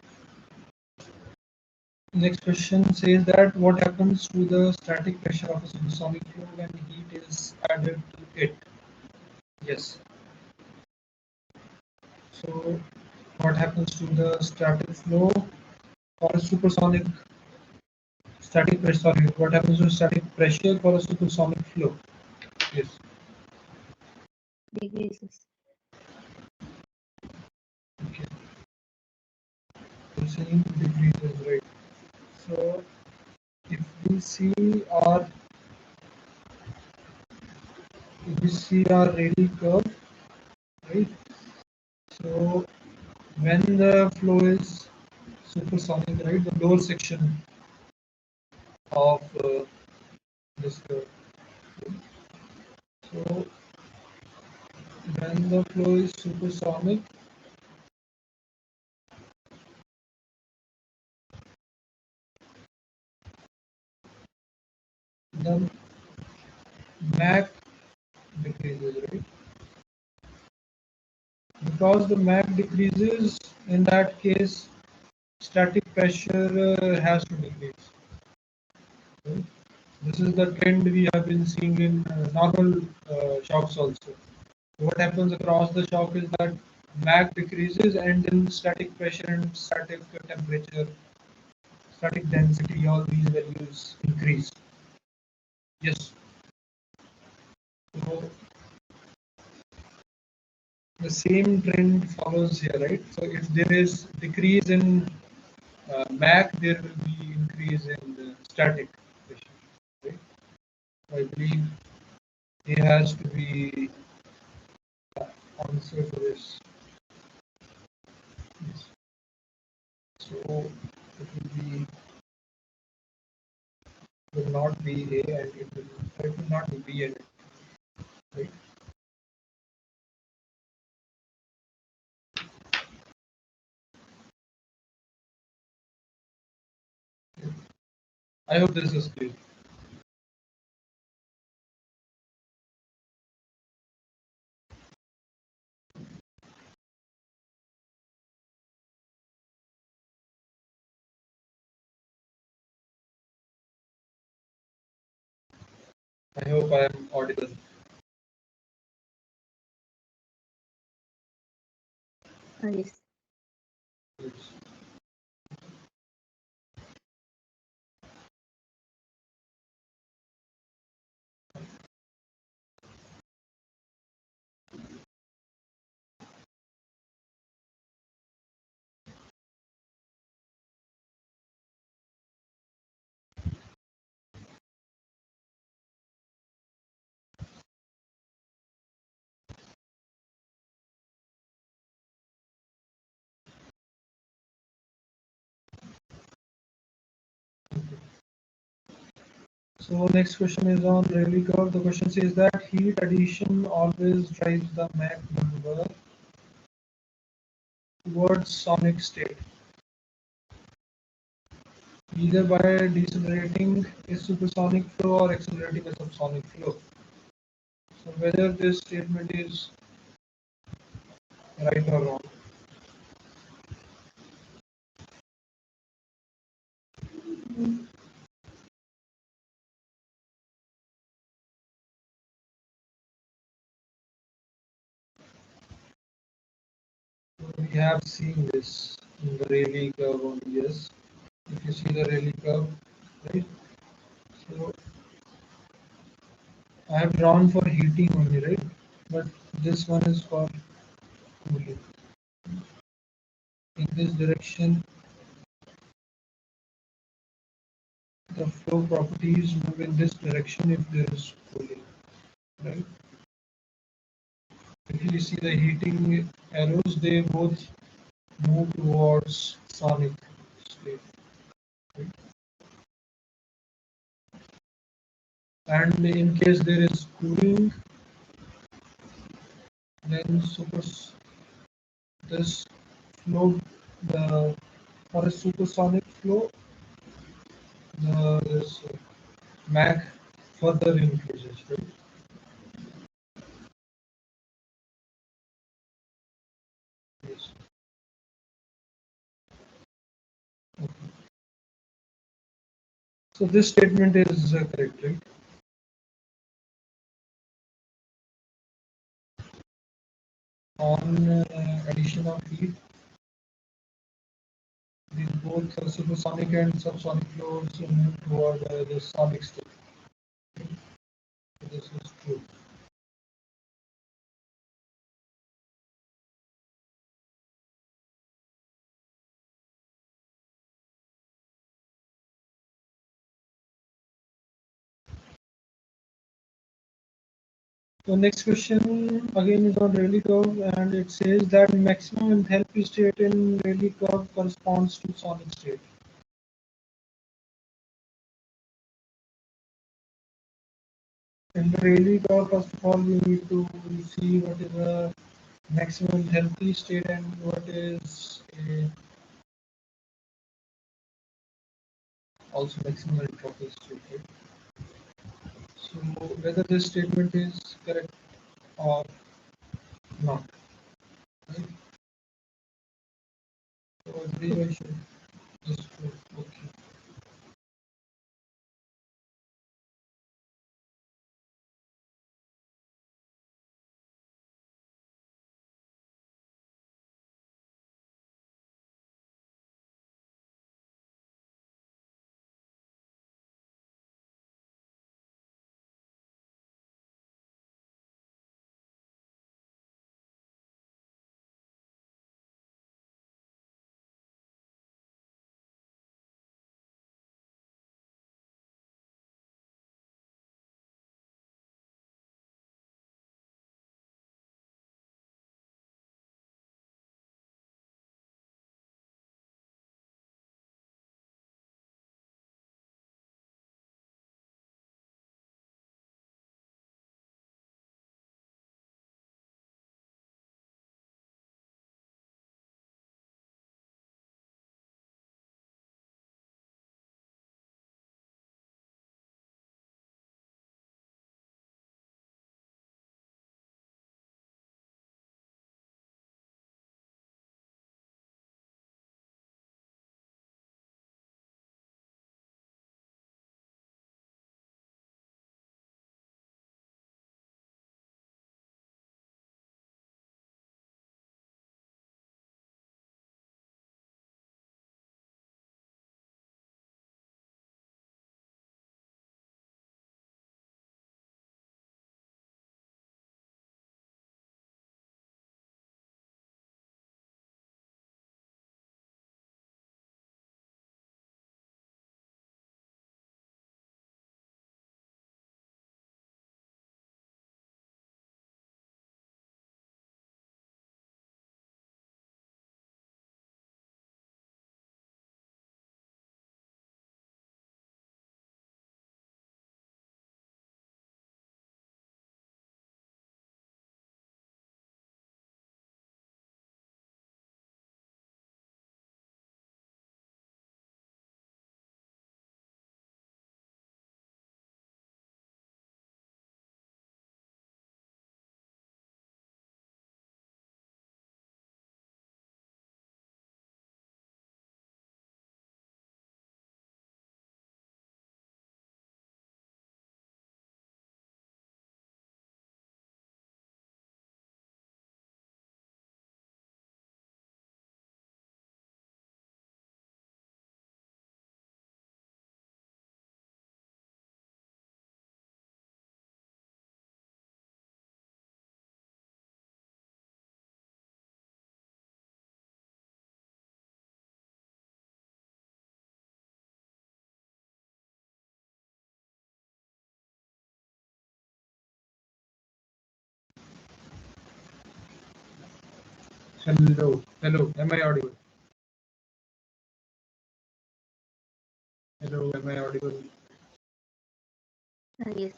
next question says that what happens to the static pressure of a supersonic flow when heat is added to it? Yes. So what happens to the static flow for a supersonic static pressure? Sorry, what happens to static pressure for a supersonic flow? Yes. Decreases. Okay. So saying decreases, right? So if we see our Rayleigh curve, right? So when the flow is supersonic, right, the lower section of this curve. So when the flow is supersonic, the Mach decreases, right? Because the Mach decreases, in that case, static pressure has to decrease. Right? This is the trend we have been seeing in normal shocks also. What happens across the shock is that Mach decreases and then static pressure and static temperature, static density, all these values increase. Yes. So the same trend follows here, right? So if there is decrease in Mach, there will be increase in the static pressure. Right? I believe there has to be answer for this. Yes. So it will not be A and it will not be B and right? I hope this is clear. I hope I am audible. Yes. Yes. So next question is on Rayleigh curve. The question says that heat addition always drives the Mach number towards sonic state, either by decelerating a supersonic flow or accelerating a subsonic flow. So whether this statement is right or wrong. We have seen this in the Rayleigh curve only, yes. If you see the Rayleigh curve, right? So I have drawn for heating only, right? But this one is for cooling. In this direction, the flow properties move in this direction if there is cooling, right? If you see the heating arrows, they both move towards sonic state, right? And in case there is cooling, then suppose this flow, the for a supersonic flow, this Mach further increases, right? Yes. So this statement is correct, right? On addition of heat, these both supersonic and subsonic flows move toward the sonic state. So this is true. So next question again is on Rayleigh curve, and it says that maximum enthalpy state in Rayleigh curve corresponds to sonic state. In the Rayleigh curve, first of all, we need to see what is the maximum enthalpy state and what is also maximum entropy state. Right? So whether this statement is correct or not. Right? So everyone should just okay. Hello, hello. Am I audible? Hello, am I audible? Yes.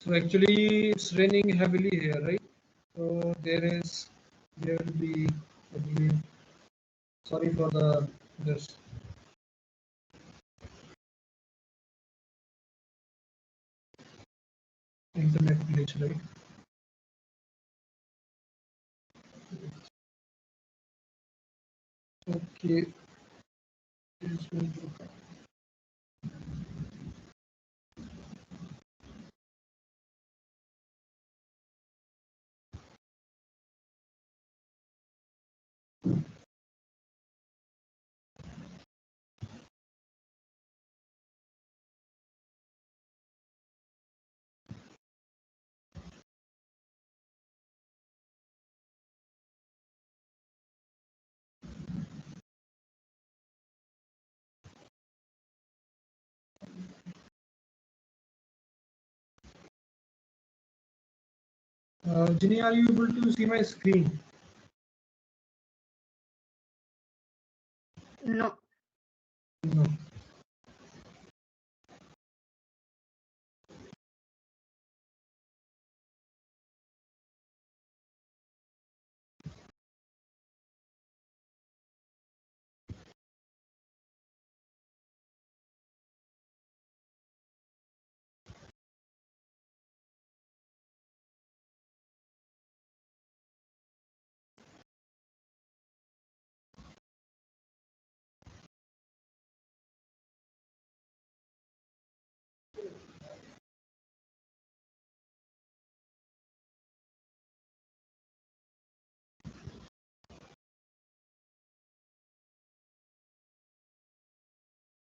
So actually, it's raining heavily here, right? So there will be, I believe, sorry for the this internet glitch, right? Okay, it's going to come. Ginny, are you able to see my screen? No. No.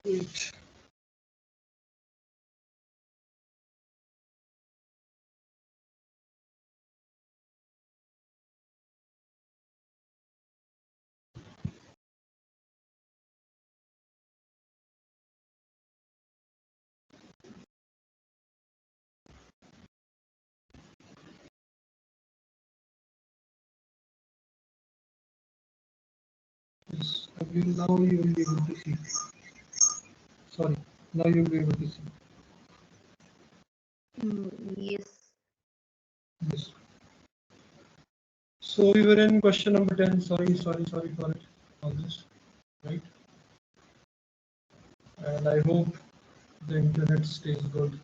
Wait. Yes, now you will be able to see. Sorry, now you will be able to see. Yes. Yes. So we were in question number 10. Sorry for it. All this, right? And I hope the internet stays good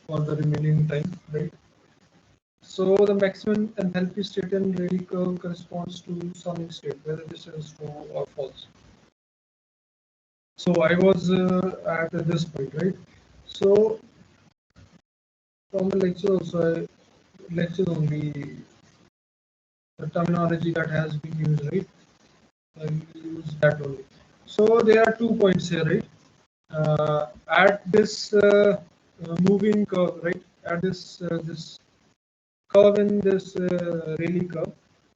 for the remaining time, right? So the maximum enthalpy state in Rayleigh curve corresponds to sonic state, whether this is true or false. So I was at this point, right? So from the lecture also, lecture only the terminology that has been used, right? I use that only. So there are 2 points here, right? At this moving curve, right? At this curve in this Rayleigh curve,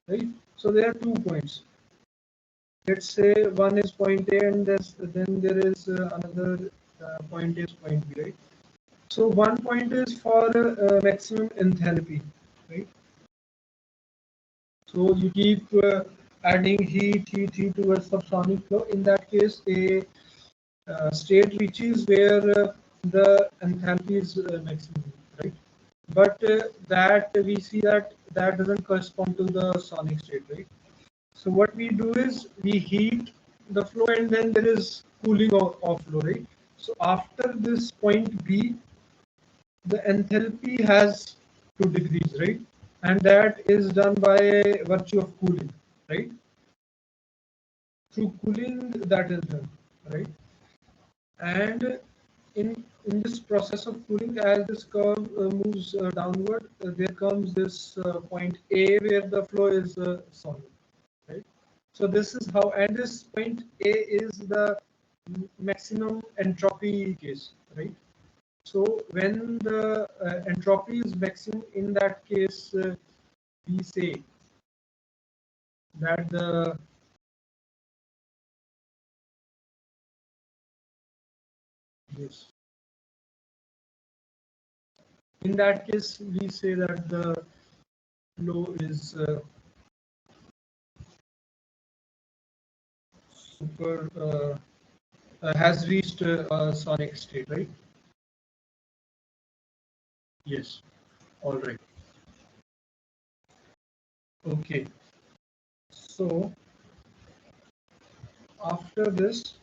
right? So there are 2 points. Let's say one is point A and then there is another point is point B, right? So one point is for maximum enthalpy, right? So you keep adding heat towards subsonic flow. In that case, a state reaches where the enthalpy is maximum, right? But that we see that doesn't correspond to the sonic state, right? So what we do is we heat the flow and then there is cooling of flow, right? So after this point B, the enthalpy has to decrease, right? And that is done by virtue of cooling, right? Through cooling that is done, right? And in this process of cooling, as this curve moves downward, there comes this point A where the flow is solid, right? So this is how, and this point A is the maximum entropy case, right? So when the entropy is maximum, in that case, we say that the yes, in that case we say that the flow is super has reached a sonic state, right? Yes. All right. Okay. So after this,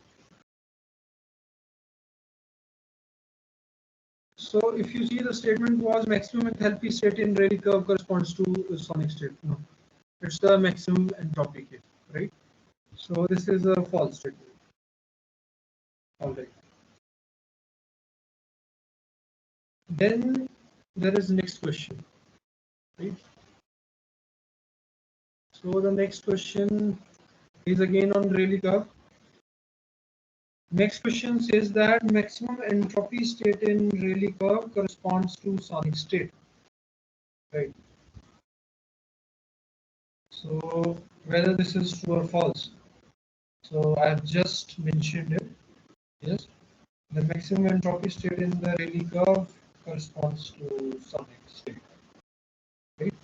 so if you see the statement was maximum enthalpy state in Rayleigh curve corresponds to sonic state. No, it's the maximum entropy case, right? So this is a false statement. All right. Then there is next question, right? So the next question is again on Rayleigh curve. Next question says that maximum entropy state in Rayleigh curve corresponds to sonic state, right? So whether this is true or false. So I have just mentioned it. Yes, the maximum entropy state in the Rayleigh curve corresponds to sonic state, right?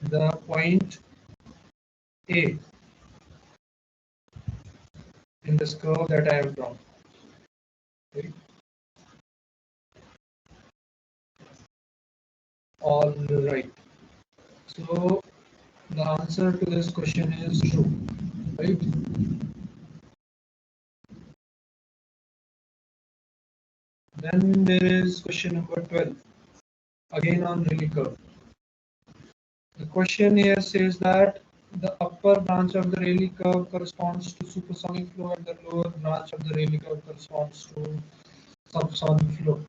the point A in this curve that I have drawn. Right? All right. So the answer to this question is true, right? Then there is question number 12, again on Rayleigh curve. The question here says that the upper branch of the Rayleigh curve corresponds to supersonic flow and the lower branch of the Rayleigh curve corresponds to subsonic flow.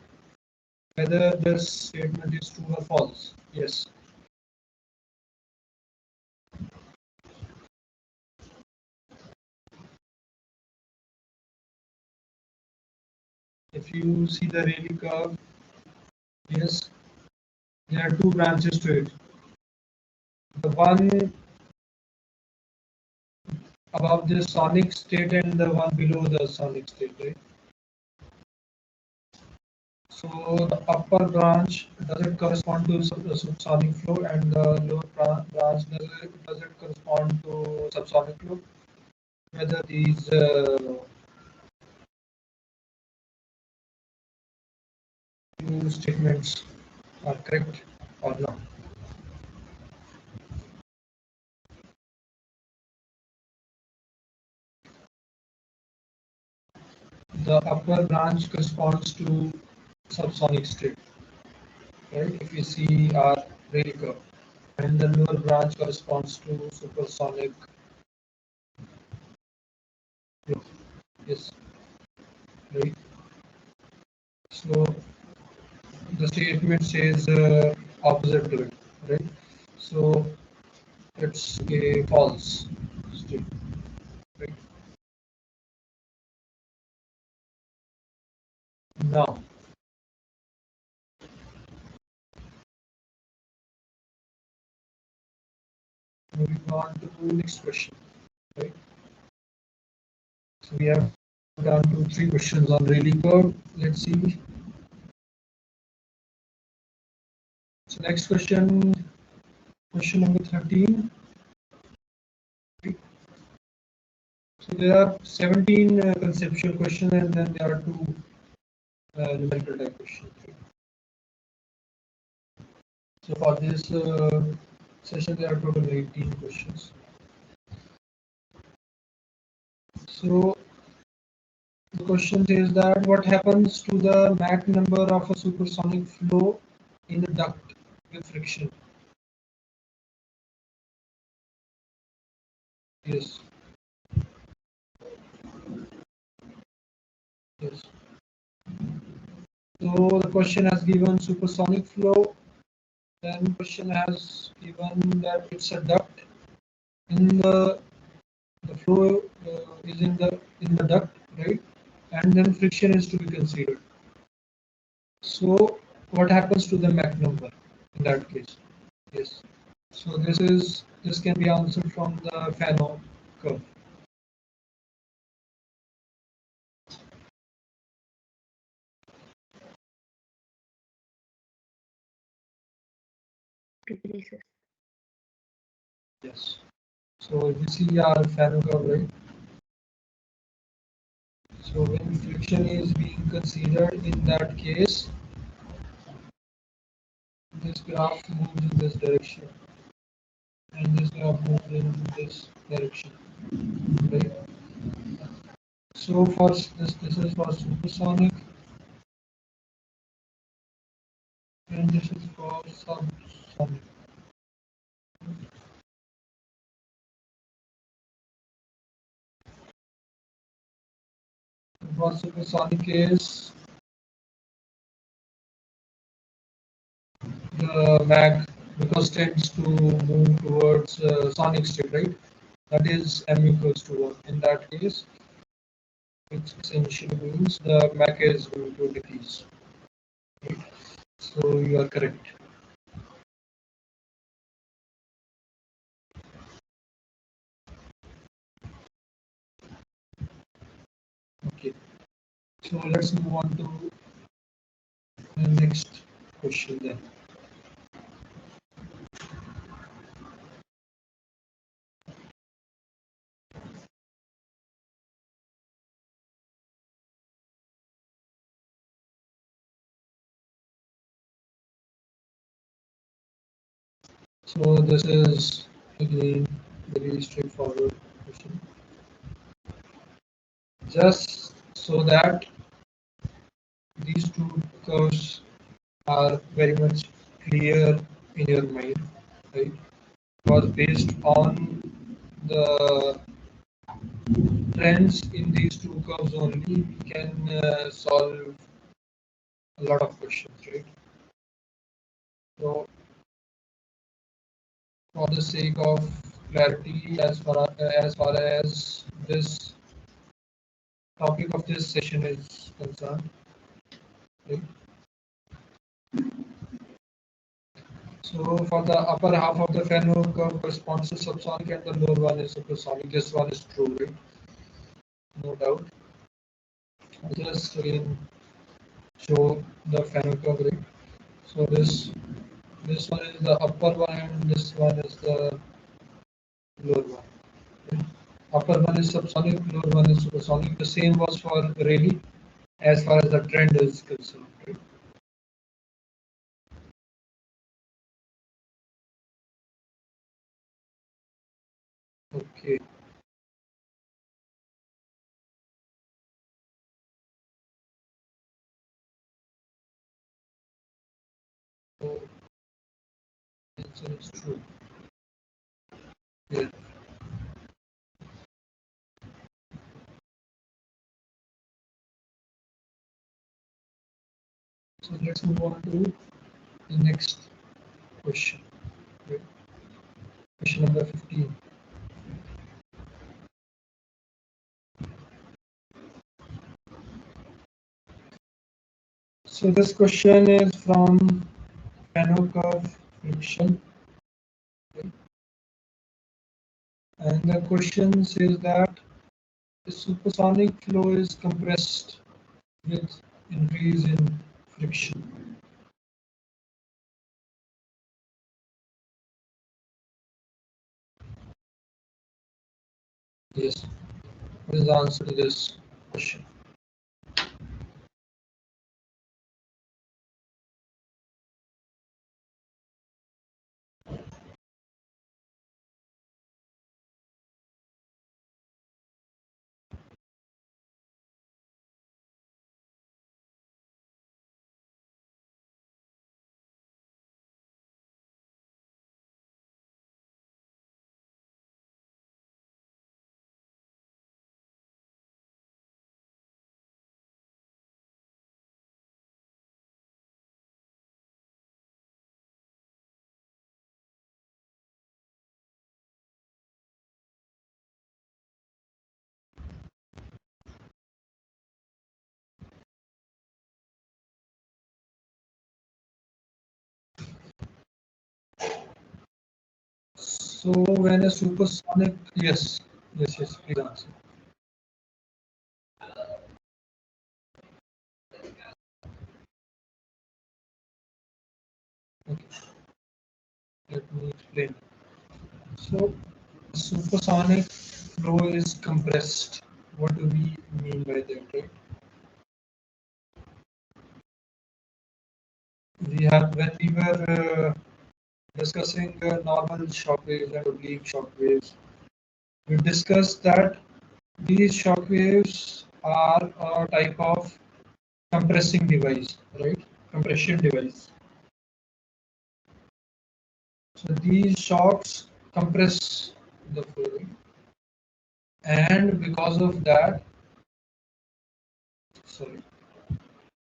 Whether this statement is true or false. Yes. If you see the Rayleigh curve, yes, there are two branches to it. The one above the sonic state and the one below the sonic state, right? So the upper branch, does it correspond to subsonic flow, and the lower branch, does it correspond to subsonic flow? Whether these two statements are correct or not. The upper branch corresponds to subsonic state, right? If you see our Rayleigh curve, and the lower branch corresponds to supersonic flow. Yes, right. So the statement says opposite to it, right? So it's a false statement, right? Now, moving on to the next question, right? So we have done 2, 3 questions on Rayleigh curve. Let's see. So next question, question number 13. So there are 17 conceptual questions, and then there are 2 numerical type questions. So for this session, there are total 18 questions. So the question says that what happens to the Mach number of a supersonic flow in a duct with friction? Yes, yes. So the question has given supersonic flow, then question has given that it's a duct. In the flow is in the duct, right? And then friction is to be considered. So what happens to the Mach number in that case? Yes. So this can be answered from the Fano curve. Decreases. Yes. So if you see our Fano curve, right? So when friction is being considered in that case, this graph moves in this direction, and this graph moves in this direction, right? So for this is for supersonic, and this is for subsonic. For supersonic case, the mag, because tends to move towards sonic state, right? That is m equals to 1. In that case, which essentially means the Mach is going to decrease. Right? So you are correct. Okay. So let's move on to the next question then. So this is again very straightforward question. Just so that these two curves are very much clear in your mind, right? Was based on the trends in these two curves only, we can solve a lot of questions, right? So, for the sake of clarity, as far as this topic of this session is concerned, right? So, for the upper half of the Fano curve corresponds to subsonic and the lower one is supersonic. This one is true, right? No doubt. I'll just again show the Fano curve, right? So this one is the upper one and this one is the lower one. Right? Upper one is subsonic, lower one is supersonic. The same was for Rayleigh as far as the trend is concerned. Right? Okay. So answer is true. Yeah. So let's move on to the next question. Right? Question number 15. So this question is from Fano curve friction, right? And the question says that the supersonic flow is compressed with increase in friction. Yes. What is the answer to this question? So when a supersonic, yes, yes, please answer. Okay, let me explain. So supersonic flow is compressed. What do we mean by that, right? We have when we were discussing normal shock waves and oblique shock waves, we discussed that these shock waves are a type of compressing device, right? Compression device. So these shocks compress the fluid, and because of that, sorry,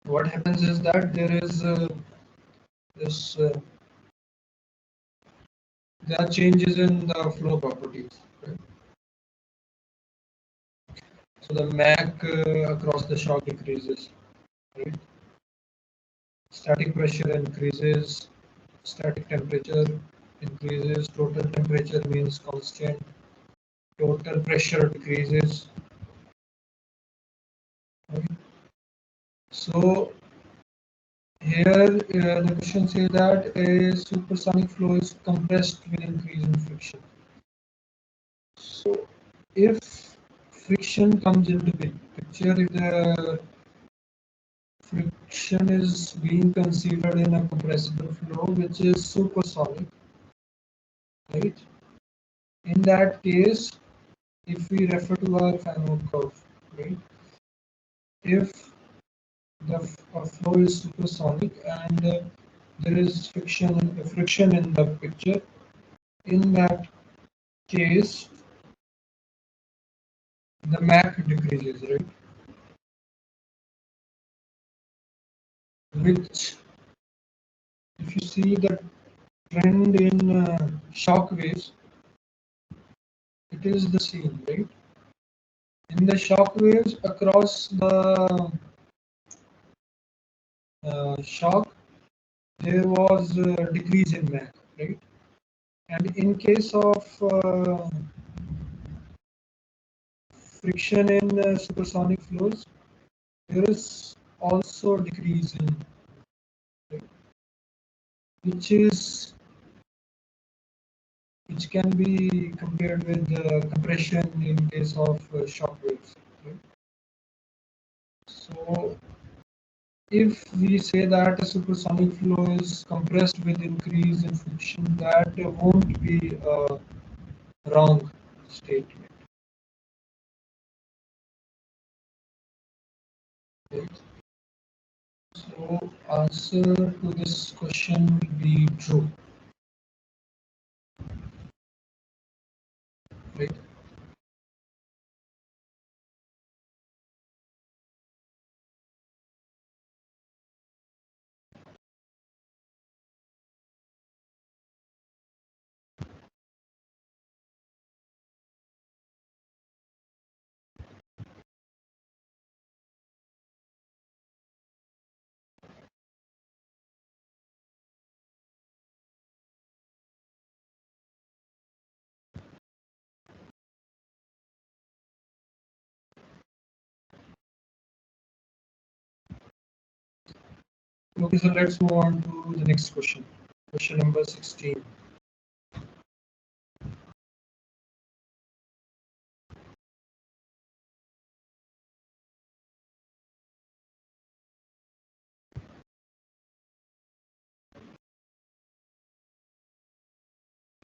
what happens is that this there are changes in the flow properties. Right? So the MAC across the shock increases. Right? Static pressure increases. Static temperature increases. Total temperature means constant. Total pressure decreases. Right? So here the question says that a supersonic flow is compressed with increase in friction. So if friction comes into the picture, if the friction is being considered in a compressible flow which is supersonic, right? In that case, if we refer to our Fano curve, right? If the flow is supersonic and there is friction in the picture, in that case, the Mach decreases, right? Which, if you see the trend in shock waves, it is the same, right? In the shock waves across the shock, there was a decrease in Mach, right? And in case of friction in supersonic flows, there is also decrease in, which can be compared with compression in case of shock waves. Right? So if we say that a supersonic flow is compressed with increase in friction, that won't be a wrong statement. Right? So answer to this question will be true. Right? Okay, so let's move on to the next question. Question number 16.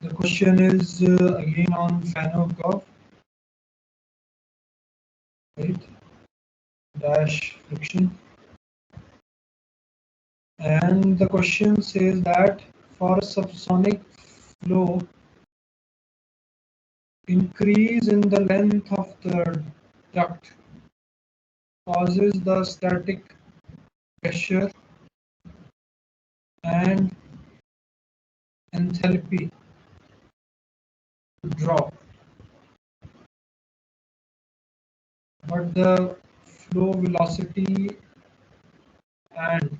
The question is again on Fano curve, right? Dash friction. And the question says that for a subsonic flow, increase in the length of the duct causes the static pressure and enthalpy to drop, but the flow velocity and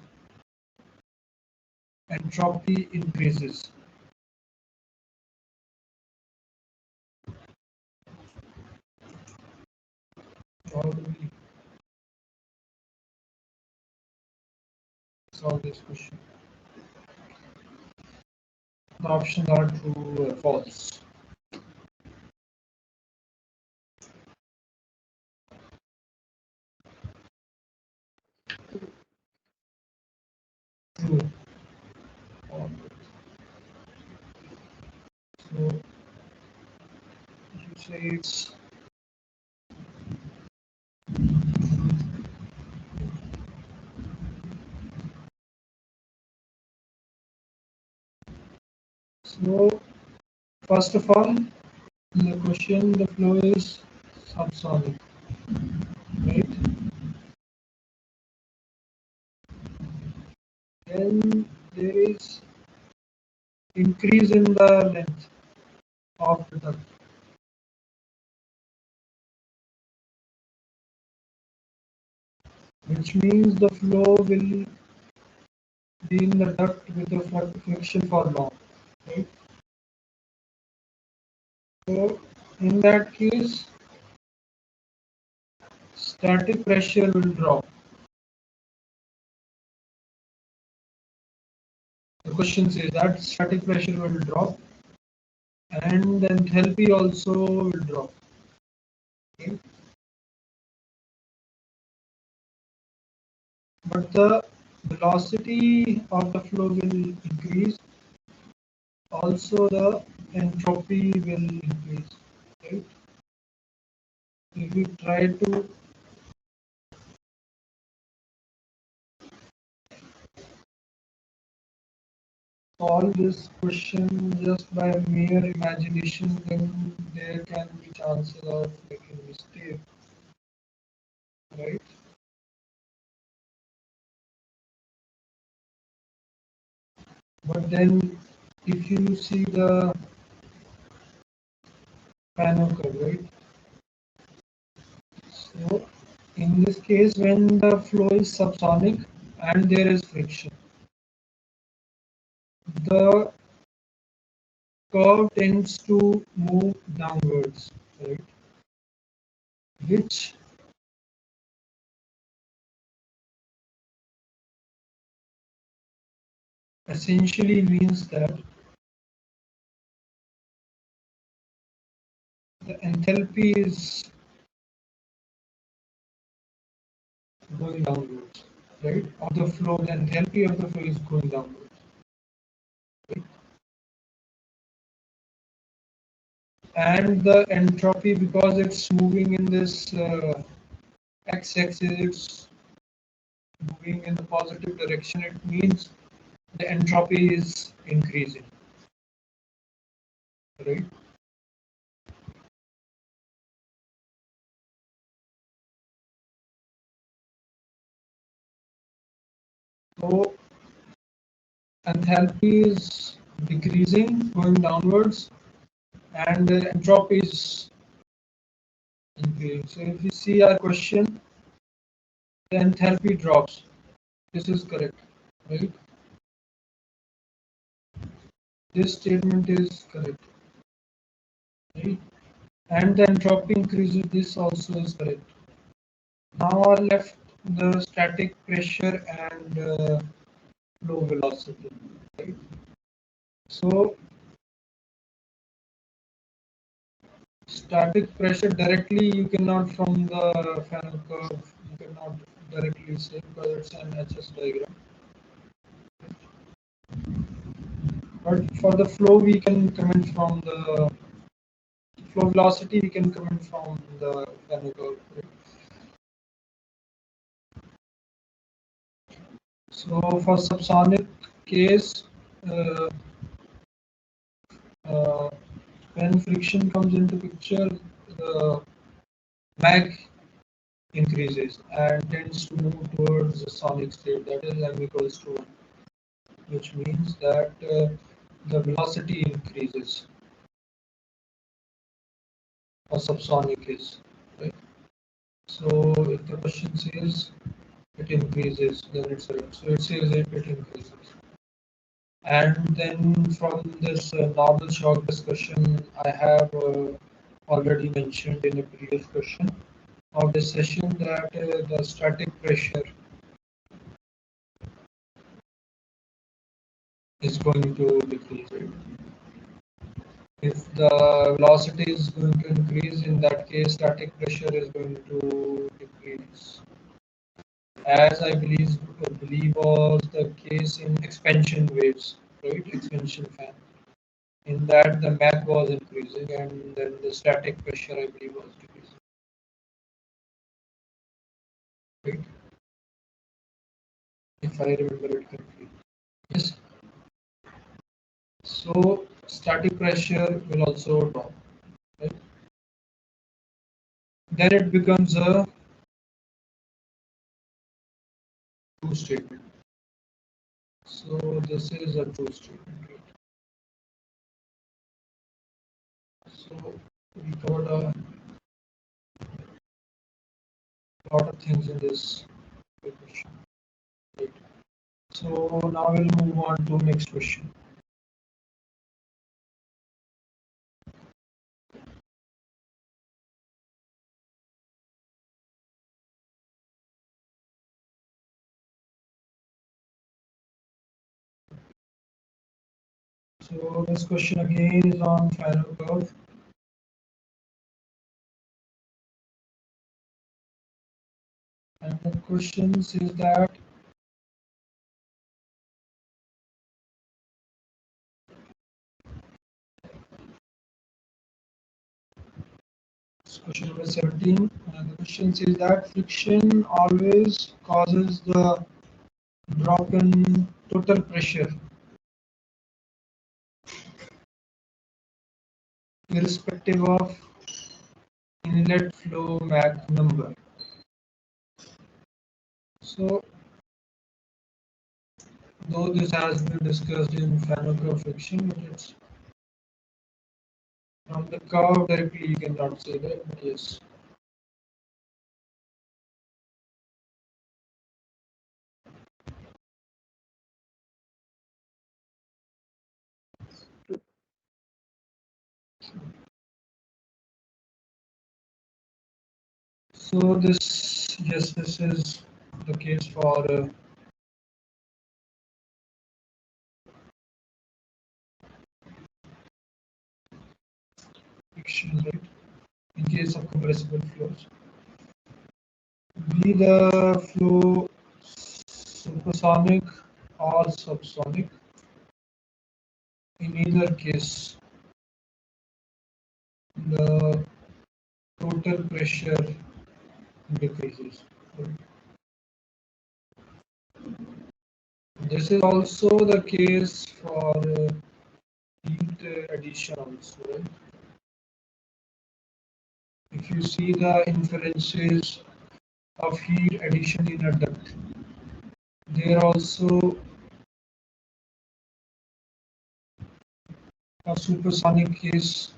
entropy increases. How do we solve this question? The options are true or false. True. So you say it's so. First of all, in the question, the flow is subsonic, right? Then there is increase in the length of the duct, which means the flow will be in the duct with the friction for long, right? So in that case, static pressure will drop. The question says that static pressure will drop and enthalpy also will drop. Okay? But the velocity of the flow will increase. Also, the entropy will increase, right? If we try to solve this question just by mere imagination, then there can be chances of making mistake, right? But then if you see the panel curve, right? So in this case, when the flow is subsonic and there is friction, the curve tends to move downwards, right? Which essentially means that the enthalpy is going downwards, right? Of the flow, the enthalpy of the flow is going downwards, right? And the entropy, because it's moving in this x-axis, it's moving in the positive direction. It means the entropy is increasing, right? So enthalpy is decreasing, going downwards, and entropy is increasing. So if you see our question, the enthalpy drops. This is correct, right? This statement is correct, right? And the entropy increases. This also is correct. Now are left the static pressure and flow velocity, right? So static pressure directly you cannot from the Fano curve you cannot directly say because it's an HS diagram. But for the flow we can comment from the flow velocity we can comment from the Fano curve. Right? So for subsonic case, uh, uh, when friction comes into picture, the mag increases and tends to move towards the sonic state, that is m equals to 1, which means that the velocity increases for subsonic case, right? So if the question says it increases, then it's correct. So it says it increases. And then from this normal shock discussion, I have already mentioned in a previous question of this session that the static pressure is going to decrease. Right? If the velocity is going to increase, in that case, static pressure is going to decrease. As I believe was the case in expansion waves, right? Expansion fan. In that, the Mach was increasing, and then the static pressure, I believe, was decreasing. Right? If I remember it correctly. Yes. So static pressure will also drop. Right? Then it becomes a true statement. So this is a true statement. Right? So we covered a lot of things in this question. Right? So now we'll move on to next question. So this question again is on final curve. And the question says that Question number 17. The question says that friction always causes the drop in total pressure irrespective of inlet flow Mach number. So, though this has been discussed in Fano friction, but it's from the curve directly you cannot say that, but yes. So this, yes, this is the case for friction, right? In case of compressible flows, be the flow supersonic or subsonic. In either case, the total pressure decreases. This is also the case for heat addition also, right? If you see the inferences of heat addition in a duct, there are also a supersonic case.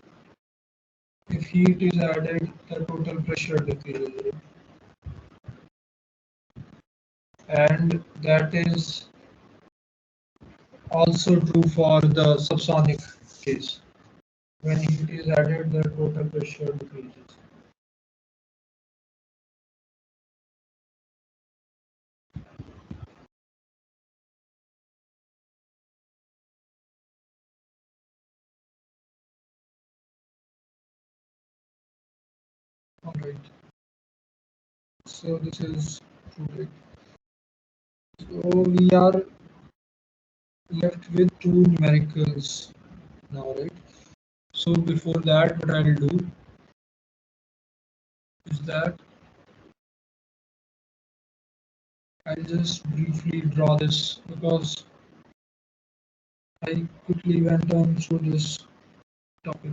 If heat is added, the total pressure decreases, and that is also true for the subsonic case. When heat is added, the total pressure decreases. All right. So this is true, right? So we are left with two numericals now, right? So before that, what I'll do is that I'll just briefly draw this because I quickly went on through this topic.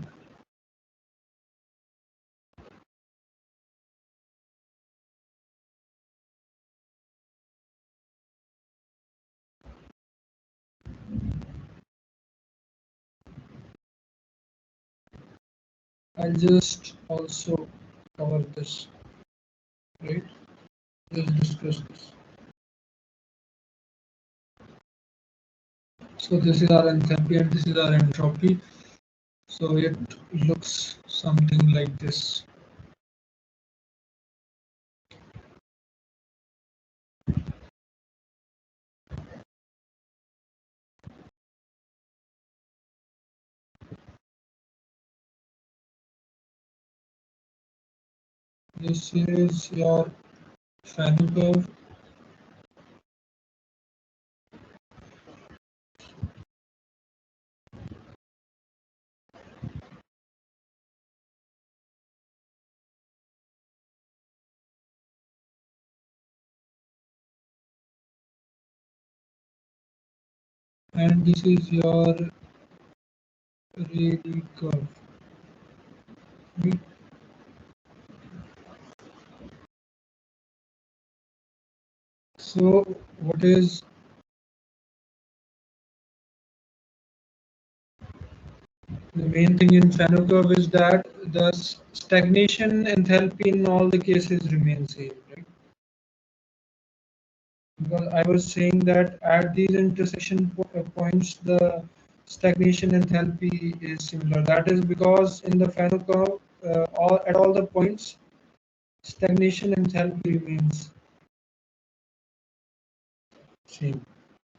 I'll just also cover this, right? Let's discuss this. So this is our enthalpy and this is our entropy. So it looks something like this. This is your Fano curve, and this is your Rayleigh curve. Right? So what is the main thing in Fano curve is that the stagnation enthalpy in all the cases remains same, right? Because I was saying that at these intersection points, the stagnation enthalpy is similar. That is because in the Fano curve, at all the points, stagnation enthalpy remains same,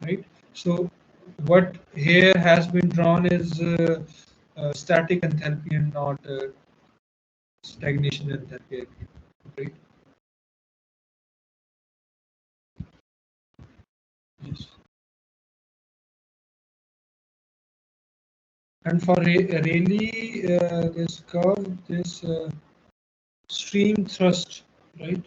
right? So what here has been drawn is static enthalpy and not stagnation enthalpy, right? Yes. And for Rayleigh, this curve, this stream thrust, right,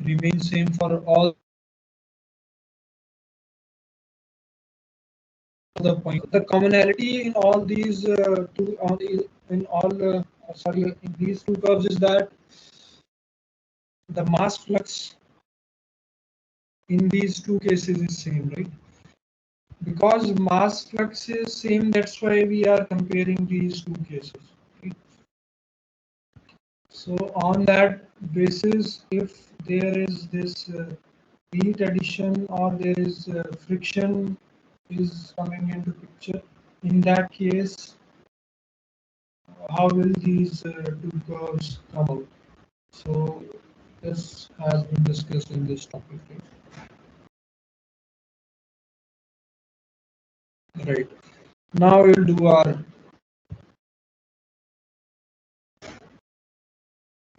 remains same for all the points. The commonality in all these in these two curves is that the mass flux in these two cases is same, right? Because mass flux is same, that's why we are comparing these two cases, right? So on that basis, if there is this heat addition or there is friction is coming into picture, in that case, how will these two curves come out? So this has been discussed in this topic, right? Right. Now we'll do our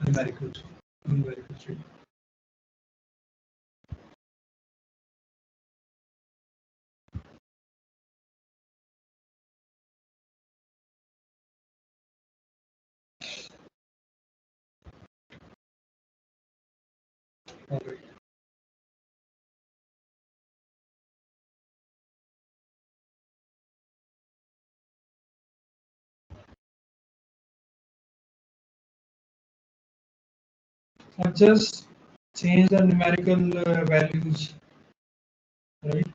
numericals. Numericals. Right? All right. I'll just change the numerical values, right?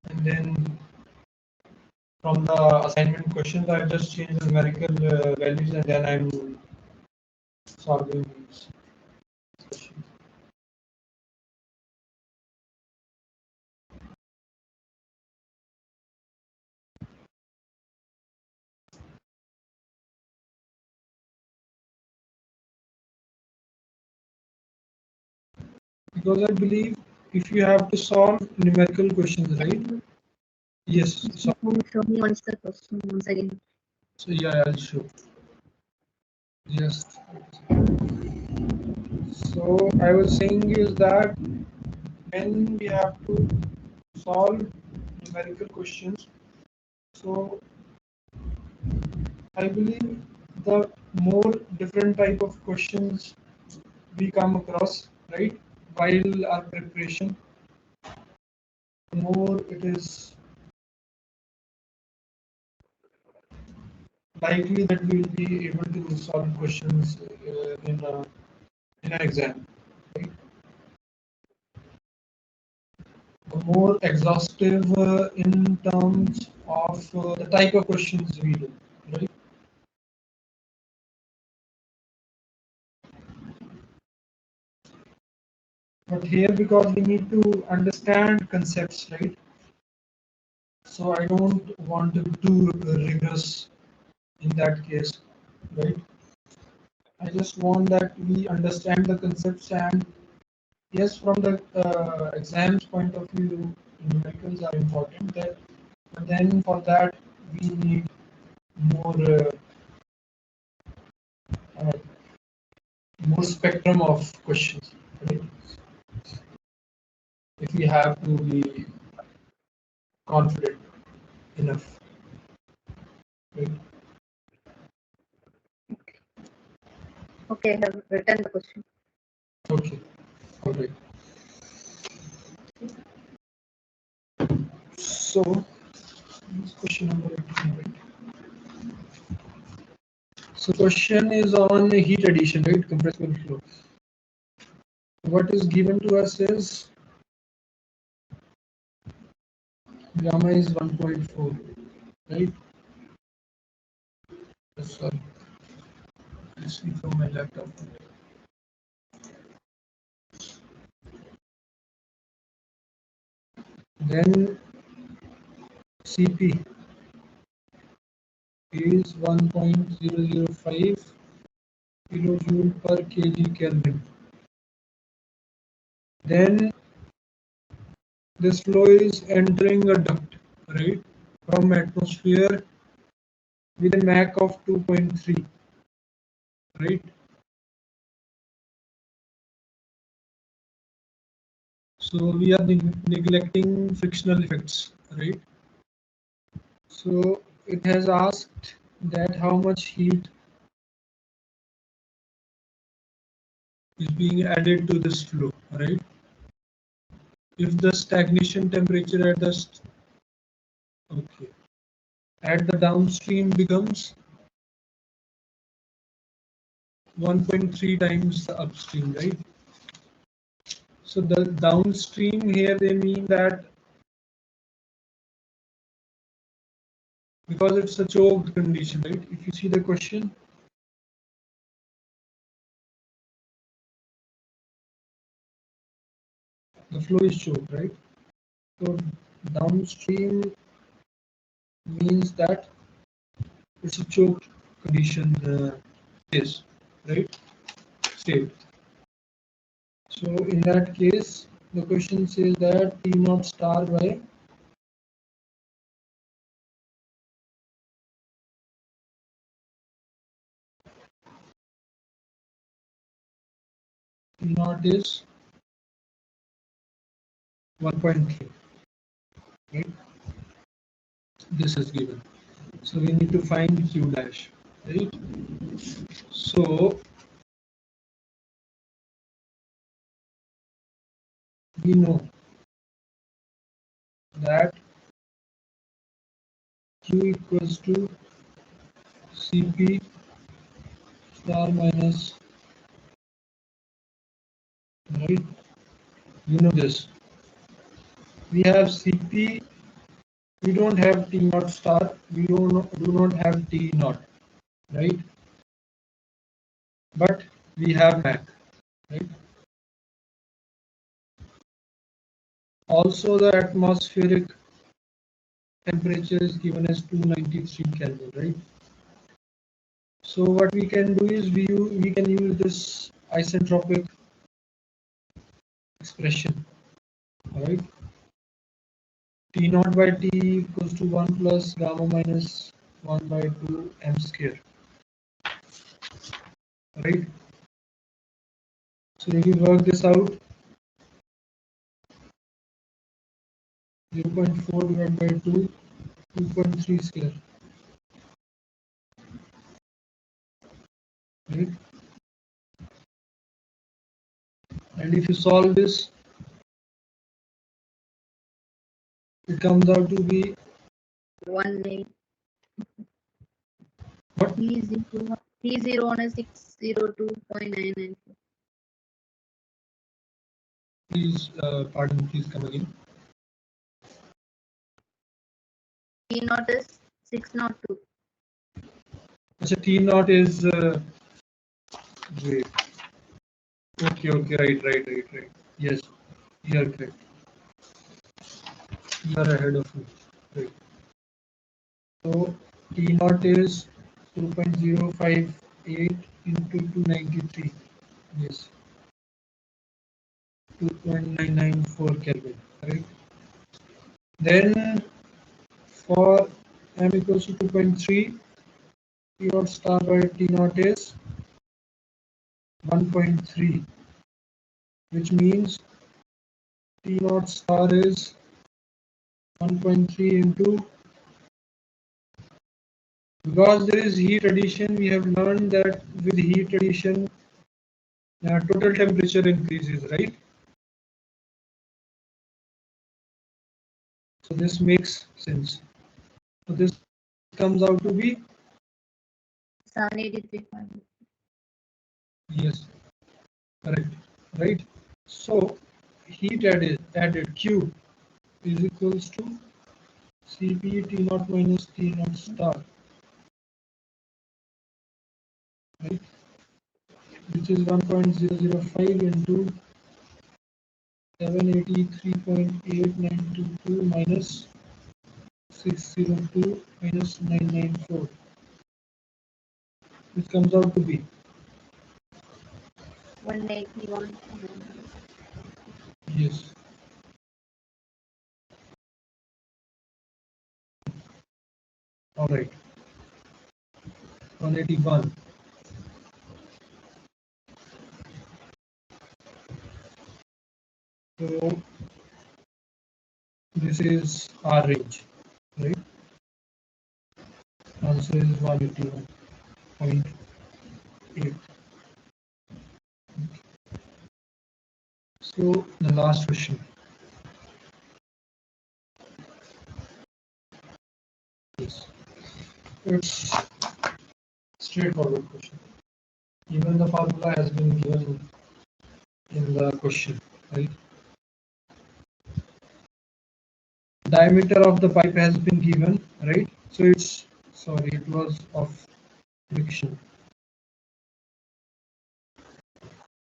And then from the assignment questions, I've just changed the numerical values and then I'm solving these questions. Because I believe if you have to solve numerical questions, right? Yes. So, Show me once the question once again. so yeah, I'll show. Yes. So I was saying is that when we have to solve numerical questions, so I believe the more different type of questions we come across, right, while our preparation, the more it is likely that we will be able to solve questions in an exam. Right? The more exhaustive in terms of the type of questions we do, right? But here, because we need to understand concepts, right? So I don't want to do rigorous in that case, right? I just want that we understand the concepts, and yes, from the exams point of view, numericals are important. That, but then for that we need more uh, more spectrum of questions, right? If we have to be confident enough, right? Okay, I have written the question. Okay, all right. So, question number 18, right? So, question is on heat addition, right? Compressible flow. What is given to us is gamma is 1.4, right? Sorry, I'll see from my laptop. Then Cp is 1.005 kilojoule per kg Kelvin. Then this flow is entering a duct, right, from atmosphere with a Mach of 2.3, right? So we are neglecting frictional effects, right? So it has asked that how much heat is being added to this flow, right? If the stagnation temperature at the okay, at the downstream becomes 1.3 times the upstream, right? So the downstream here they mean that because it's a choked condition, right? If you see the question, the flow is choked, right? So downstream means that it's a choked condition is, right? State. So in that case, the question says that T naught star by T naught is 1.3, right? This is given. So we need to find Q dash, right? So we know that Q equals to Cp star minus, right? You know this. We have Cp, we don't have T naught star, we do not have T naught, right? But we have Mac, right? Also the atmospheric temperature is given as 293 Kelvin, right? So what we can do is we can use this isentropic expression, all right? T naught by T equals to 1 plus gamma minus 1 by 2 m square, right? So if you work this out, 0.4 divided by 2, 2.3 square, right? And if you solve this, it comes out to be 1 what? T0 is 602.99. Please, pardon, please come again. T naught is 602. So T naught is wait. Okay, okay, right. Yes, you are correct. You are ahead of me. Right. So T naught is 2.058 into 293. Yes, 2.994 Kelvin. Right. Then for m equals to 2.3, T naught star by T naught is 1.3, which means T naught star is 1.3 into, because there is heat addition, we have learned that with heat addition, total temperature increases, right? So this makes sense. So this comes out to be 783. yes, correct, right? So heat added Q is equals to Cp T naught minus T naught star, right? Which is 1.005 into 783.8922 minus 602 minus 994, which comes out to be 181. yes. All right, 181. So this is our range, right? Answer is 181.8. So the last question. Yes. It's straightforward question. Even the formula has been given in the question, right? Diameter of the pipe has been given, right? So it's, sorry, it was of friction,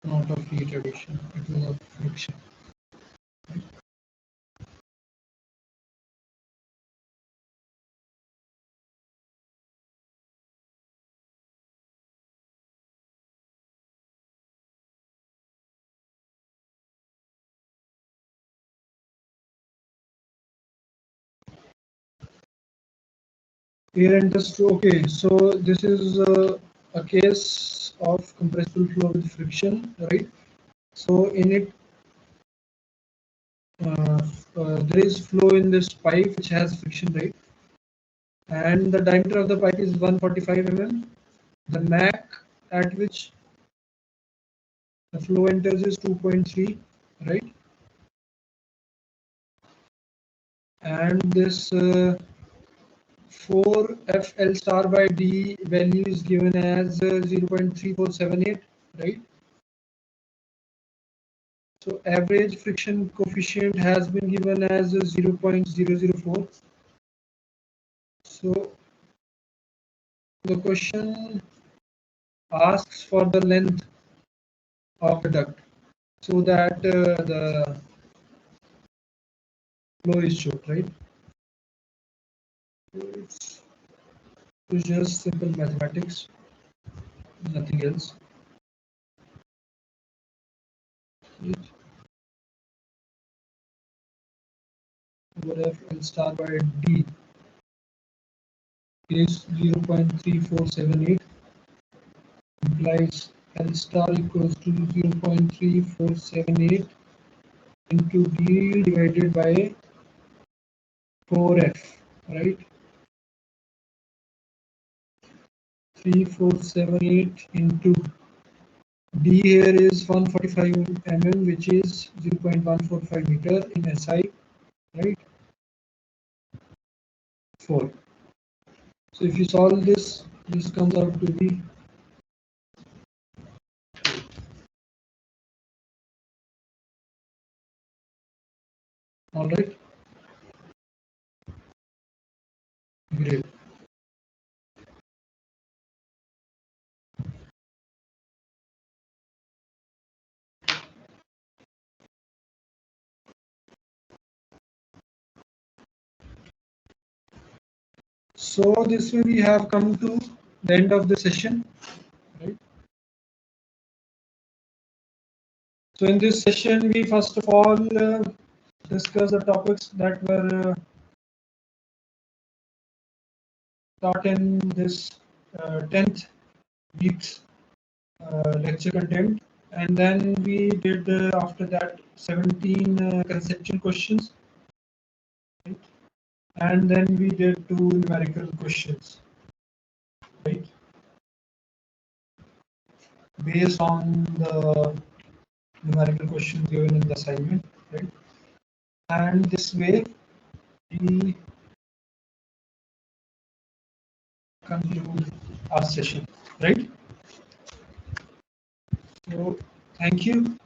not of heat addition. It was of friction. Air enters through. Okay, so this is a case of compressible flow with friction, right? So in it, there is flow in this pipe which has friction, right? And the diameter of the pipe is 145 mm. The MAC at which the flow enters is 2.3, right? And this 4FL star by D value is given as 0.3478, right? So average friction coefficient has been given as 0.004. So the question asks for the length of the duct so that the flow is short, right? It's just simple mathematics, nothing else. Right? Over F L star by D is 0.3478, implies L star equals to 0.3478 into D divided by 4F, right? 3478 into D here is 145 mm, which is 0.145 meter in SI, right? 4. So if you solve this, this comes out to be all right. Great. So this way we have come to the end of the session, right? So in this session, we first of all discuss the topics that were taught in this 10th week's lecture content, and then we did after that 17 conceptual questions, right? And then we did 2 numerical questions, right? Based on the numerical questions given in the assignment, right? And this way we conclude our session, right? So thank you.